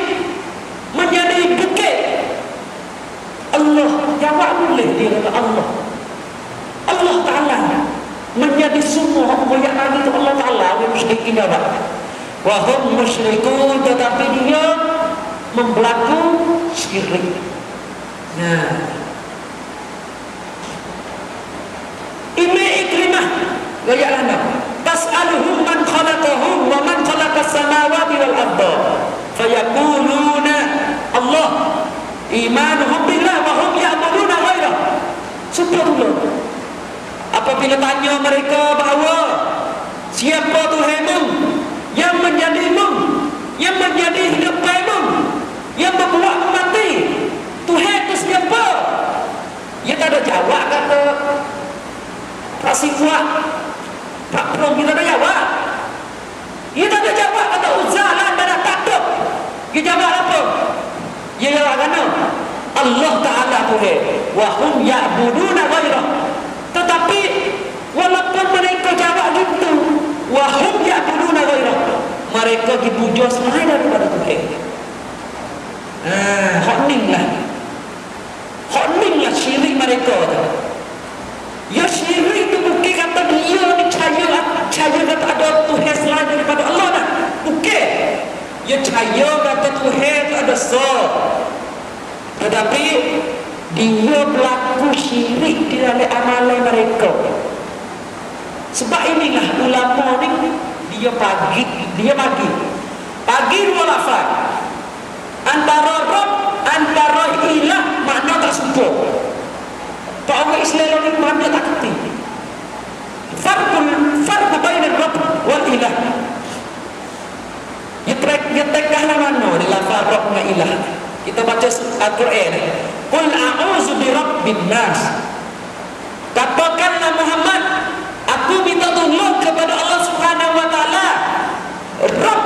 Speaker 1: menjadi bukit? Allah jawab boleh dia kata Allah. Allah Ta'ala menjadi semua apa yang ada itu Allah Ta'ala. Orang musyrikin jawab wa hum musyrikun, tetapi dia membelaku syirik. Nah, Ibnu Ikrimah gaya lana tas'aluhum man khalaqahum wa man khalaqas samawati wal arda fayaquluna Allah imanuhum billah wa hum ya'buduna ghairah. Subhanallah. Apabila tanya mereka bahawa siapa Tuhanmu yang menjadimu, yang menjadi hidupmu, yang membuat mati, Tuhan itu siapa? Dia tak ada jawab kata tak sifat, tak perlu kita ada jawab. Dia tak ada jawab kata uzalah dan takut. Dia jawab apa? Dia jawab kata Allah Ta'ala Tuhan wa hum ya'buduna ghairah. Tetapi walaupun mereka jawab gitu wa hum ya'buduna ghairah, mereka dipuja selain daripada Tuhan. Hak ning lah syirik mereka tu. Ya syirik tu bukan kata dia ni cahaya kata ada Tuhan selain daripada Allah dah. Bukan. Ya cahaya kata Tuhan tu ada sah. Tetapi dia berlaku syirik di dalam amalan mereka. Sebab inilah ulama ni dia bagi dua lafaz. Antara Rabb, antara ilah, makna tak serupa. Tak orang Islam ni makna tak kerti. Farq baina Rabb wal ilah. Dia tengahlah mana di lafaz Rabb dengan ilah. Kita baca Al-Quran. Qul a'udzu bi rabbin nas. Katakanlah Muhammad, aku minta tolong kepada Allah Subhanahu wa taala, Rabb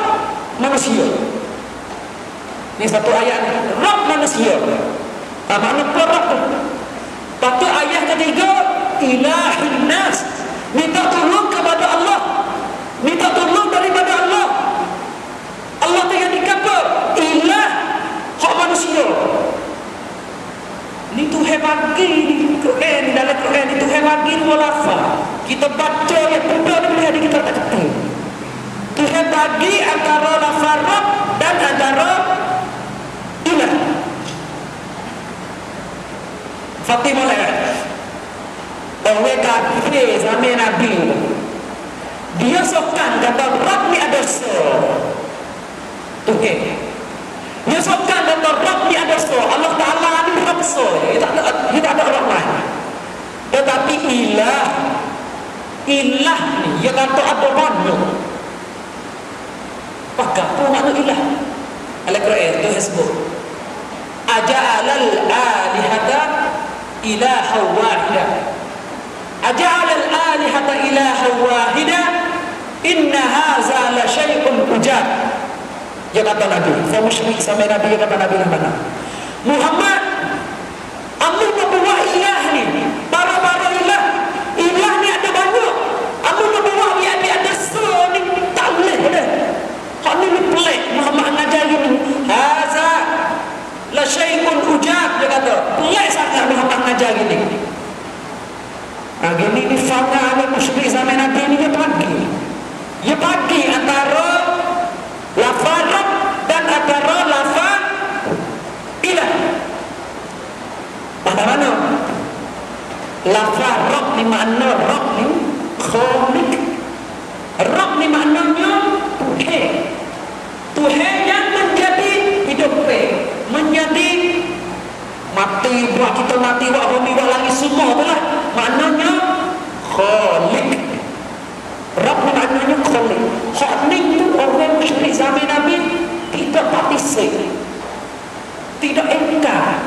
Speaker 1: manusia. Ini satu ayat, Rabb manusia. Makna Rabb. Lepas tu ayat ketiga, ilahin nas. Minta tolong kepada Allah. Minta tolong daripada Allah. Allah tu yang dikapa? Ilah, hak manusia. Ni Tuhan bagi di Quran, di dalam Quran ni Tuhan bagi dua lafaz. Kita baca yang mudah ni boleh ada kita tak kerti. Tuhan bagi antara lafaz Rabb dan antara ilah. Fatimah lah. Orang kafir zaman Nabi, dia sokan kata Rabb ni ada so. Tuhan. Dia sokan kata Rabb ni ada so. Allah Ta'ala ni Rabb so. Dia tak ada orang lain. Tetapi ilah ni dia kata ada mana. Maka apa makna ilah? Al-Quran tu sebut aja'alal alihata ilaha wahida. Aja'alal alihata ilaha wahida Inna haza la syai'un ujab. Ya kata Nabi, saya musyrik sampai Nabi, ya kata Nabi mana? Muhammad, amun membawa ilah ni, para ilah, ilah ni ada banyak. Amun membawa dia ada so ni tak boleh dah. Hak ni pelik Muhammad ngajar ni. Haza la syai'un ujab, dia kata. Pelik sangat Muhammad ngajar gini. Gini ni faham musyrik zaman Nabi ni dia pagi antara lafaz Rabb dan antara lafaz ilah. Mana lafaz Rabb ni makna Rabb ni khalik. Rabb ni maknanya Tuhan yang menjadi hidup, menjadi mati, buat kita mati, buat bumi, buat langit semua tu lah. Maknanya khalik. Rabb ni maknanya khalik. Khalik tu orang musyrik zaman Nabi tidak partisip, tidak engkar.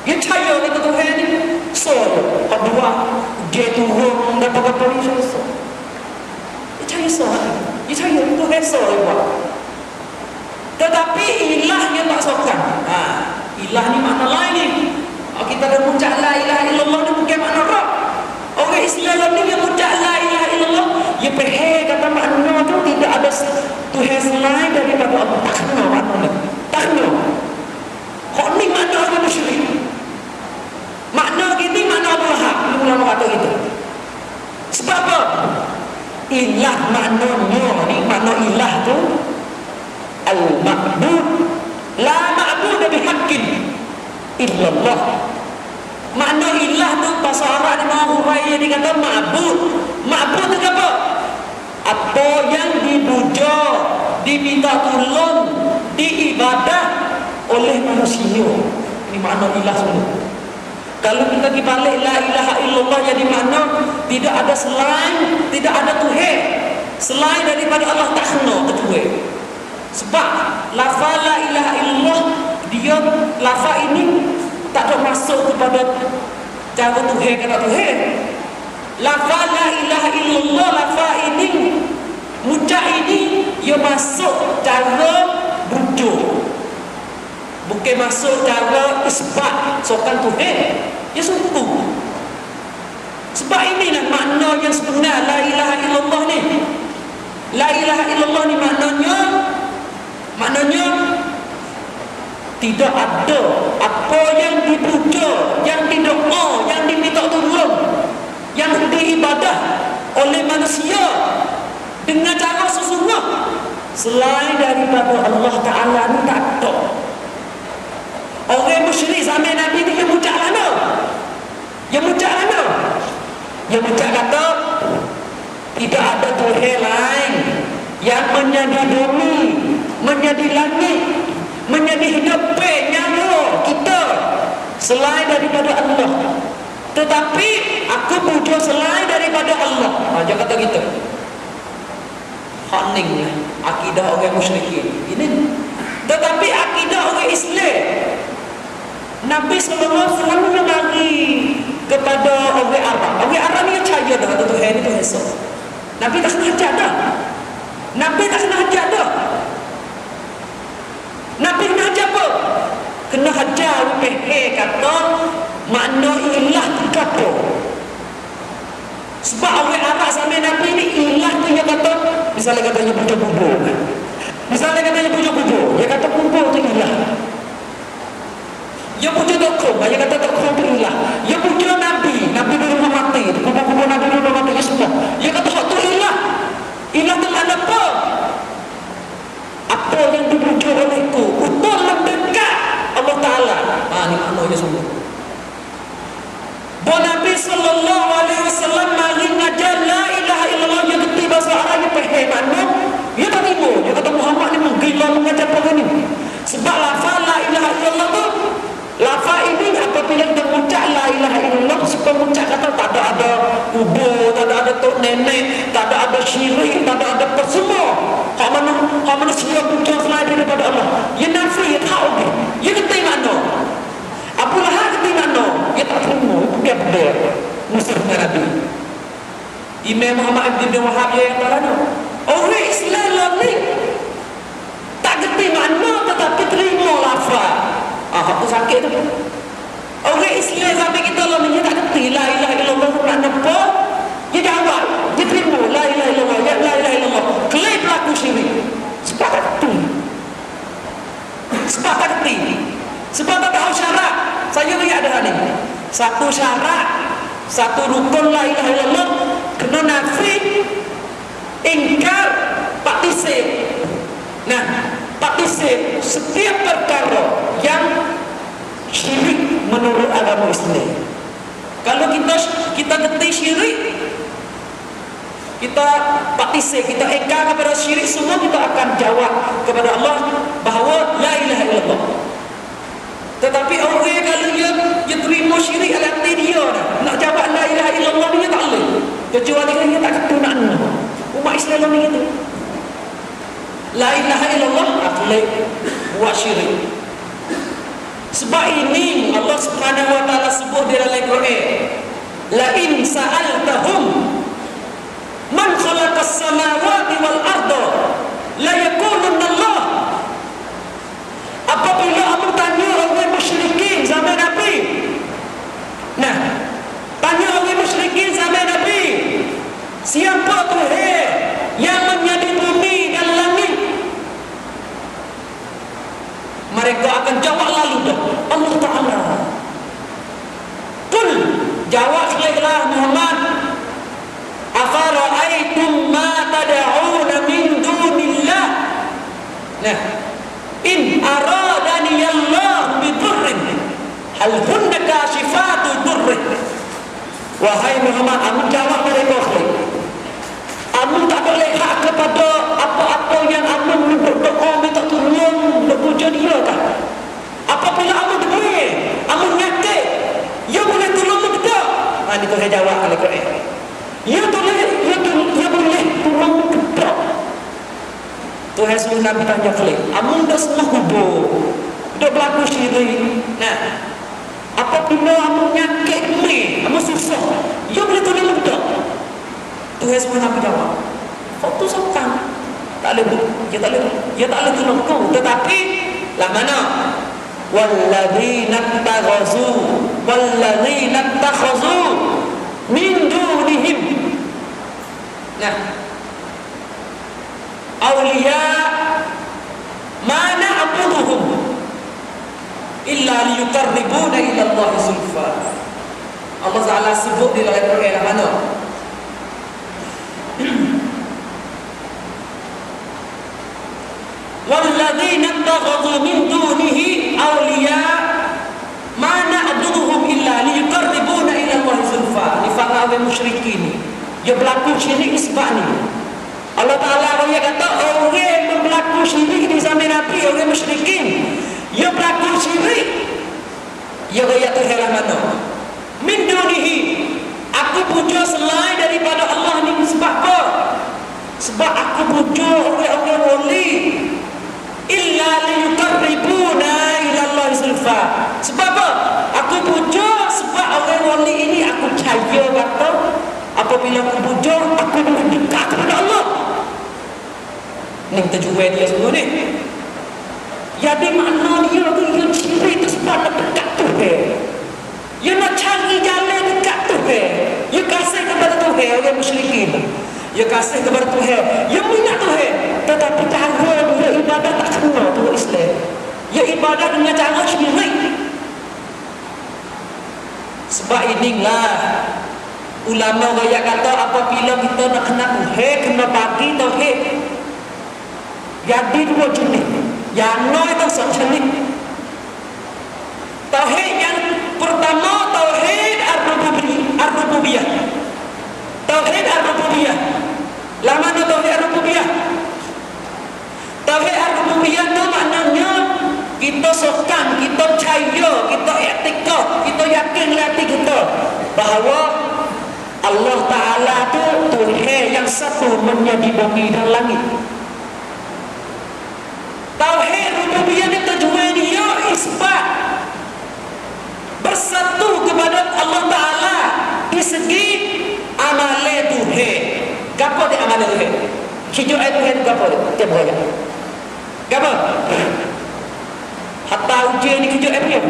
Speaker 1: Dia percaya kata Tuhan ni so, kedua dia turun dan apa-apa ni so. Dia percaya so. Dia percaya Tuhan so dia. Tetapi ilah yang tak sokan. Ilah ni makna lain ni. Kita dah mengucap la ilaha illallah ni bukan makna Rabb. Orang Islam ni yang mengucap la ilaha illallah, dia pergi kata makna tu tidak ada Tuhan selain daripada Allah. Tak kena makna ni. Tak kena. Hak ni makna orang musyrik. Makna gini makna Abu Lahab. Ulama kata gitu. Sebab apa? Ilah maknanya ni, makna ilah tu al-ma'bud, la ma'bud bihaqqin illallah. Makna ilah tu bahasa Arab ni Imam Hurairah dia kata ma'bud. Ma'bud tu apa? Apa yang dipuja, diminta tolong, diibadah oleh manusia. Ini makna ilah semua. Kalau kita dibalik la ilaha illallah jadi makna tidak ada selain, tidak ada Tuhan selain daripada Allah, tak kena Tuhan. Sebab lafaz la ilaha illallah, dia lafaz ini tak ada masuk kepada cara Tuhan kata Tuhan. Lafaz la ilaha illallah, lafaz ini, mucak ini, dia masuk cara bujuk, bukan masuk cara isbat sokan Tuhan. Dia sungguh. Sebab inilah makna yang sebenar la ilaha illallah ni. La ilaha illallah ni maknanya tidak ada apa yang dipuja, yang didoa, yang diminta tolong, yang diibadah oleh manusia dengan cara sesungguh selain daripada Allah Ta'ala ni tak ada. Orang musyrik zaman Nabi ni yang mucak mana? Yang mucak mana? Yang mucak kata tidak ada Tuhan lain yang menjadi bumi, menjadi langit, menjadi hidup nyawa kita selain daripada Allah. Tetapi aku puja selain daripada Allah. Dia kata gitu. Haning akidah orang musyrikin. Ini. Tetapi akidah orang Islam, Nabi SAW yang bagi kepada orang Arab. Orang Arab ni percaya dah kata Tuhan itu Yesus. Nabi tak kena hajar dah. Nabi tak kena hajar dah. Nabi kena hajar apa? Kena hajar kata makna ilah tu kata. Sebab orang Arab sampai Nabi ni ilah tu dia kata, misalnya katanya puja kubur. Misalnya katanya puja kubur, dia kata kubur tu ilah. Dia puja tokong, dia kata tokong tu ilah. Dia puja Nabi, Nabi dulu mati, kubur-kubur Nabi dulu mati, dia semua. Dia kata hak tu ilah. Ilah tu ada apa? Apa yang dipuja olehku untuk mendekat Allah Ta'ala. Ni makna dia semua. Bahawa Nabi SAW mari ngajar la ilaha illallah, dia kerti bahasa Arab, dia faham makna, dia tak tiba. Dia kata Muhammad ni menggila mengajar apa ni. Sebab lafaz la ilaha illallah tu, lafaz ini apabila kita mengucap la ilaha illallah, supaya mengucap kata tak ada kubur, tak ada tok nenek, tak ada syirik, tak ada apa semua. Hak mana siap puja selain daripada Allah. Dia nafi, dia tahu dia. Dia kerti makna. Abu Lahab kerti makna. Dia tak terima, dia berdek musuh Nabi. Imam Muhammad bin Wahab yang kata orang Islam ni tak kerti makna tetapi terima lafaz. Aku sakit tu. Orang Islam sampai kita lah ni tak kerti la ilaha illallah makna apa? Dia jawab, dia terima la ilaha illallah, ya la ilaha illallah. Kelai pelaku syirik. Sebab tak kerti. Sebab tak kerti. Sebab tak tahu syarat. Saya beri ada ni. Satu syarat, satu rukun la ilaha illallah kena nafi, ingkar, partisip. Nah, partisip setiap perkara yang syirik menurut agama Islam. Kalau kita ngerti syirik, kita partisip, kita ingkar kepada syirik, semua kita akan jawab kepada Allah bahawa la ilaha illallah. Tetapi orang kalau dia terima syirik ala hati dia dah. Nak jawab la ilaha illallah dia tak boleh. Kecuali dia tak kena makna. Umat Islam ni gitu. La ilaha illallah boleh buat syirik. Sebab ini Allah Subhanahu wa taala sebut di dalam Al-Quran, la in sa'altahum man khalaqas samawati wal arda la yaqulunna Allah. Apabila kamu tanya orang musyrikin zaman Nabi, nah, tanya orang musyrikin zaman Nabi, siapa Tuhan yang menjadi bumi dan langit? Mereka akan jawab lalu dah, Allah Ta'ala. Qul, jawab sekalilah Muhammad, afara'aitum ma tada'una min dunillah. Nah, in aradani Allah bidurrin hal hunna kashifatu durri. Wahai Muhammad, amun jawab mereka sekali. Amun tak boleh hak kepada apa-apa yang amun berdoa minta tolong berpuja dia kan. Apabila amun diberi, amun nyakit, dia boleh tolong kita. Ini tu saya jawab oleh Quran. Dia boleh tolong kita. Tuhan suruh Nabi tanya kali, amun dah semua kubur, dah berlaku syirik. Nah, apabila amun nyakit ni, amun susah, dia boleh tolong kita. Tuhan suruh Nabi jawab, waktu sopan, tak boleh, dia tak boleh tolong kau. Tetapi lah mana? Walladzina takhazu min dunihim. Nah, awliya ma na'buduhum illa liyuqarribuna ila Allah zulfa. Allah Ta'ala sebut di dalam Quran mana? Walladzina takhadhu min dunihi awliya ma na'buduhum illa liyuqarribuna ila Allah zulfa. Ni faham musyrikin. Dia berlaku syirik sebab ni. Allah Ta'ala dia kata orang yang berlaku syirik di zaman Nabi, orang musyrikin, dia berlaku syirik, dia kata Tuhan lah mana? Min dunihi, aku puja selain daripada Allah ni. Sebab apa? Sebab aku puja orang-orang wali, illa liyuqarribuna ila Allah zulfa. Sebab apa? Aku puja sebab orang wali ini aku percaya kata apabila aku puja aku boleh dekat kepada Allah. Ni tujuan dia semua ni. Jadi makna dia tu yang syirik tu sebab nak dekat Tuhan. Dia nak cari jalan dekat Tuhan. Dia kasih kepada Tuhan orang musyrikin. Dia kasih kepada Tuhan. Dia minat Tuhan. Tetapi cara dia ibadat tak kena tu Islam. Dia ibadat dengan cara syirik. Sebab inilah ulama yang kata apabila kita nak kenal Tuhan, kena bagi Tauhid. Jadi dua jenis. Yang no itu sejenis. Tauhid yang pertama Tauhid Ar-Rububiyah. Tauhid Ar-Rububiyah. Lama tu Tauhid Ar-Rububiyah. Tauhid Ar-Rububiyah itu maknanya kita sokan, kita percaya, kita i'tikad, kita yakin hati kita bahawa Allah Ta'ala itu Tuhan yang satu menjadi bumi dan langit. Tauhid Rububiyah ni tujuan dia isbat bersatu kepada Allah Ta'ala di segi amalan Tuhan. Gapo dia amal tu? Hijau itu gapo dia boleh. Gapo? Hatta ujian ni hijau dia.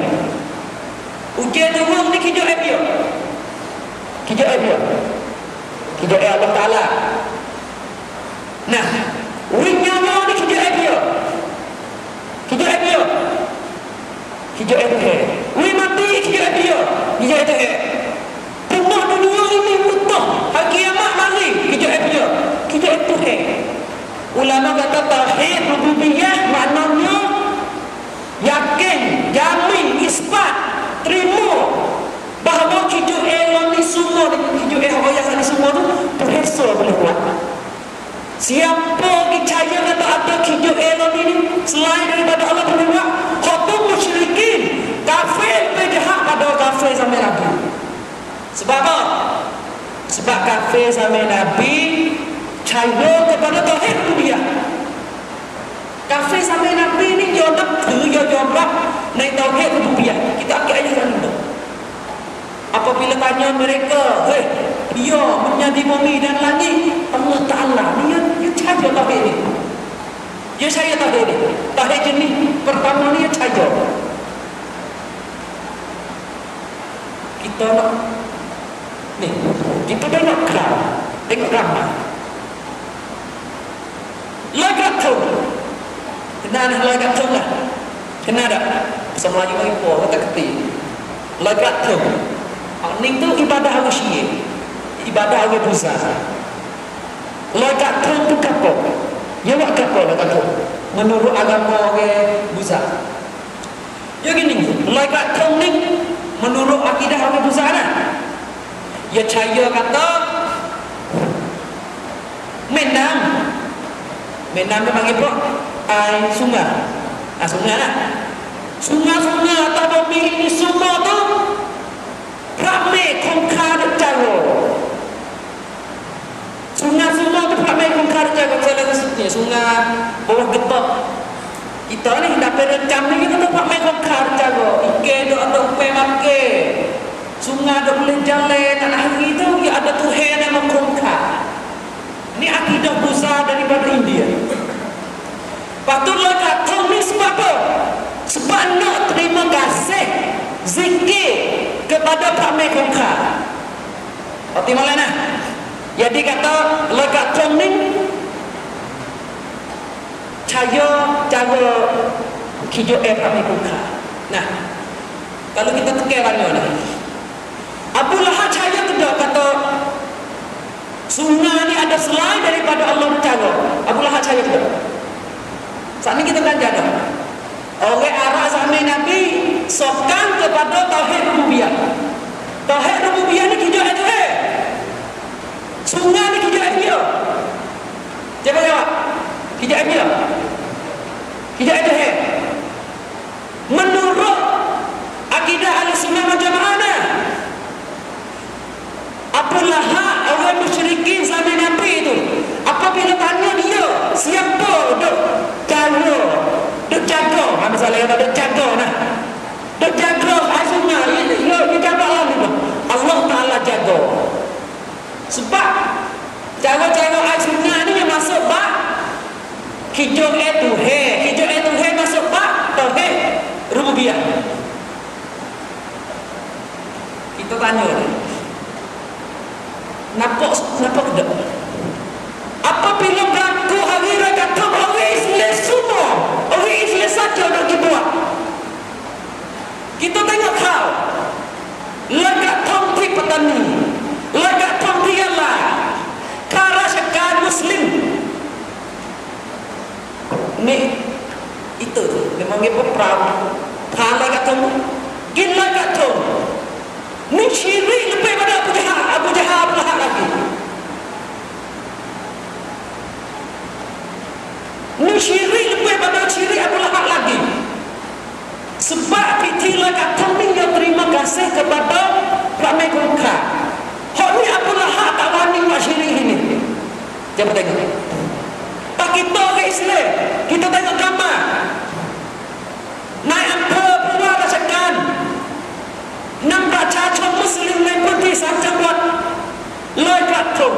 Speaker 1: Ujian tu ni hijau dia. Hijau dia. Hijau Allah Taala. Nah, winyama ni hijau dia. Hijau dia. Hijau dia. Wi mati hijau dia. Hijau dia. Tengok dunia ini utuh. Hari kiamat mari hijau dia. Hijau dia. Ulama kata tauhid rububiyah maknanya yakin, jamin, isbat, terima bahawa hijau elok ni semua hijau elok yang ni semua tu Tuhan boleh buat. Siapa percaya kata ada hijau elok ni selain daripada Allah boleh buat, kau musyrikin, kafir, berjahat pada kafir sampai Nabi. Sebab apa? Sebab kafir sampai Nabi percaya kepada tauhid rububiyah. Kafir sampai Nabi ni dia nak dia jawab naik tauhid rububiyah. Kita akik aja kan itu. Apabila tanya mereka, "Hei, dia menjadi bumi dan langit, Allah Taala dia percaya tauhid ni." Dia saya tauhid ni. Tauhid jenis pertama ni percaya. Kita nak ni, kita tengok kerana tengok ramai. Lagat tu. Kena dah lagat tu lah. Kena dah. Bahasa Melayu bagi puan, kata keti. Lagat tu. Ni tu ibadah orang Syiah. Ibadah orang Buza. Lagat tu tu kapal. Ya buat kapal lagat tu. Menurut agama orang Buza. Ya gini, lagat tu ni menurut akidah orang Buza lah. Ya cahaya kata Mendang. Mendang dia panggil apa? Air sungai. Sungai lah. Sungai-sungai atau bumi ini semua tu ramai kongkar jago. Sungai-sungai tu ramai kongkar jago. Misalnya ni sungai bawah getok. Kita ni dapat recam ni kita tu ramai kongkar jago. Ikan tu ada upai makan. Sungai tu boleh jalan. Dan hari tu ada Tuhan yang mengkongkar. Ini akidah Buza daripada India. Patutlah kata ni sebab apa? Sebab nak terima kasih zikir kepada Pak Mekongka. Berarti malah nah. Jadi kata lekat ni cahaya cara hijau Pak Mekongka. Nah, kalau kita tekannya lah. Abu Lahab cahaya tidak kata sungai ni ada selain daripada Allah bercahaya. Abu Lahab cahaya tidak. Saat ini kita belajar dah. Orang Arab zaman Nabi sokan kepada tauhid rububiyah. Tauhid rububiyah ni hijau itu sungai ni hijau dia. Siapa jawab? Hijau dia. Hijau itu menurut akidah Ahlussunnah wal Jamaah. Abu Lahab orang musyrikin zaman Nabi itu, apabila tanya dia siapa duk jaga, duk jaga, misalnya kata duk jaga nah, duk jaga sungai, dia jaga Allah, Allah Taala jaga. Sebab jaga-jaga air sungai ni yang masuk bab hijau itu masuk bab tauhid rububiyah. Kita tanya ni. Nampak tidak? Apabila berlaku hari raya Kaum, orang Islam semua, orang Islam saja nak dibuat. Kita tengok kau, lagat Tompi petani, lagat Tompi Allah, karasakan Muslim. Ni itu memang dia berperang. Kalau lagat Tompi, gin lagat Tompi. Ni syirik lebih pada Abu Jahal lagi. Ni syirik lebih pada syirik Abu Lahab lagi. Sebab itulah kata ni yang terima kasih kepada Ramai Gungka. Hak ni Abu Lahab tak wani buat syirik ini. Jangan tengok. Tak kita orang Islam, kita tengok gambar. Naik apa puan rasakan. Nampak cacat Muslim lain pun di Sanjang buat lekat tu.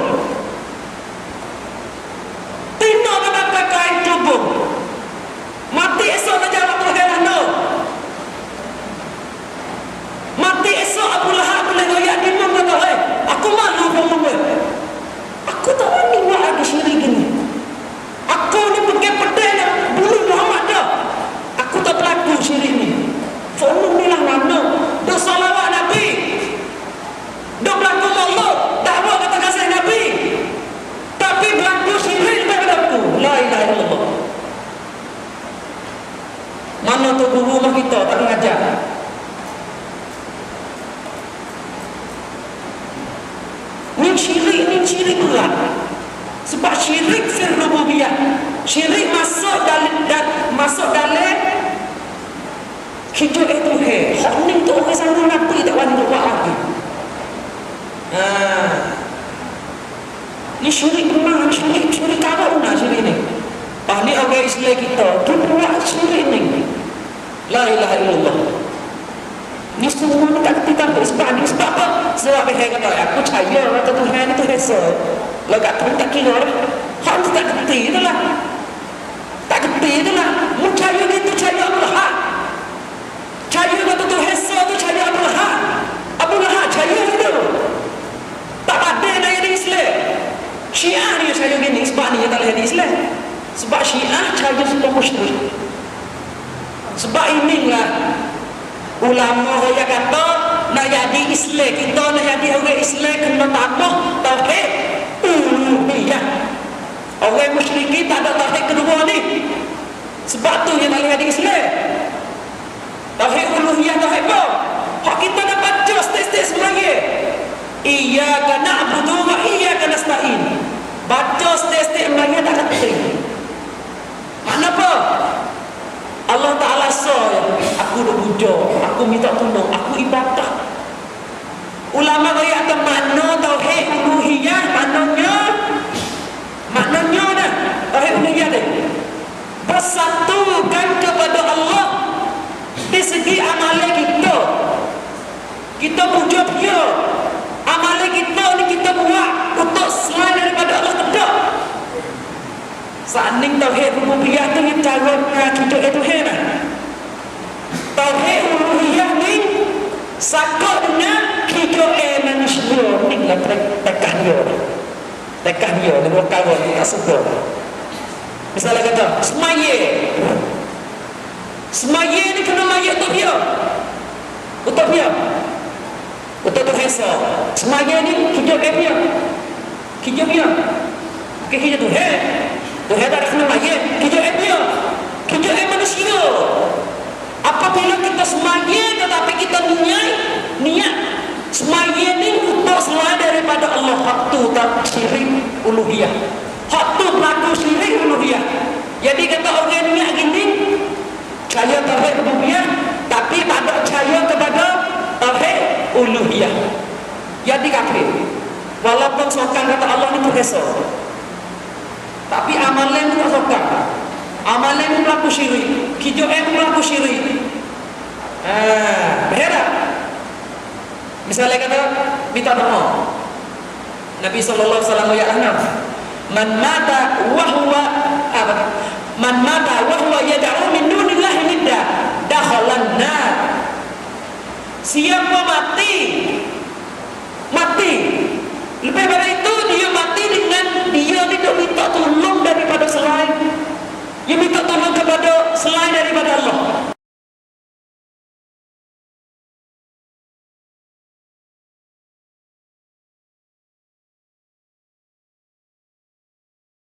Speaker 1: rumah kita tak ngajar. Ni syirik berat. Sebab syirik fil rububiyah. Syirik masuk dalam hidup itu hak ni tu orang sanggup nabi tak wani buat lagi. Ni syirik memang syirik apa guna syirik ni? Ni orang Islam kita tu buat syirik ni. La ilaha illallah. Ni semua ni tak kita sebab apa? Sebab dia kata aku percaya kata Tuhan itu hesa. Kalau kat Tuhan tak kira lah. Hak tu tak kerti tu lah. Tak kerti tu lah. Mu percaya dia tu percaya Allah. Percaya kata tu hesa tu percaya Allah. Abu Lahab percaya tu. Tak ada nak jadi Islam. Syiah dia percaya gini sebab ni dia tak boleh jadi Islam. Sebab Syiah percaya semua musyrik. Sebab inilah ulama yang kata nak jadi Islam, kita nak jadi orang Islam kena tambah tauhid uluhiyah. Orang musyrik tak ada tauhid kedua ni. Sebab tu yang tak boleh jadi Islam. Tauhid uluhiyah tauhid apa? Hak kita nak baca setiap semaya. Iyyaka na'budu wa iyyaka nasta'in. Baca setiap semaya tak kerti. Makna apa? Allah Ta'ala aku nak puja, aku minta tolong, aku ibadah. Ulama kaya akan makna tauhid uluhiyah, maknanya dah tauhid uluhiyah ni bersatukan kepada Allah di segi amalan kita. Kita puja dia, amalan kita ni kita buat untuk selain daripada Allah tidak. Sanding tauhid rububiyah tu yang cara kita itu heran. Tauhid uluhiyah ni sakut dengan hidup manusia ni lah tekah dia dengan kawan tak sebut. Misalnya kata semaya ni kena maya untuk dia, untuk Tuhan. Semaya ni hidup dia, bukan hidup Tuhan. Tuhan tak kena mayat, hidup dia, hidup manusia. Apabila kita semaya tetapi kita niat semaya ni untuk selain daripada Allah, hak tu tak syirik uluhiyah, hak tu berlaku syirik uluhiyah. Jadi kata orang niat gini percaya tauhid rububiyah tapi tak ada percaya kepada tauhid uluhiyah, jadi kafir. Walaupun sokan kata Allah ni Tuhan, tapi amalan itu tak sokan. Amalan itu berlaku syirik, hidup itu berlaku syirik. Beda. Misalnya kata minta doa, Nabi sallallahu alaihi wasallam ya ahnaf, man mata wa huwa yad'u min dunillahi nidda dakhalan nar. Siapa mati lebih dari itu, dia mati dengan dia tidak minta tolong daripada selain, dia minta tolong kepada selain daripada Allah.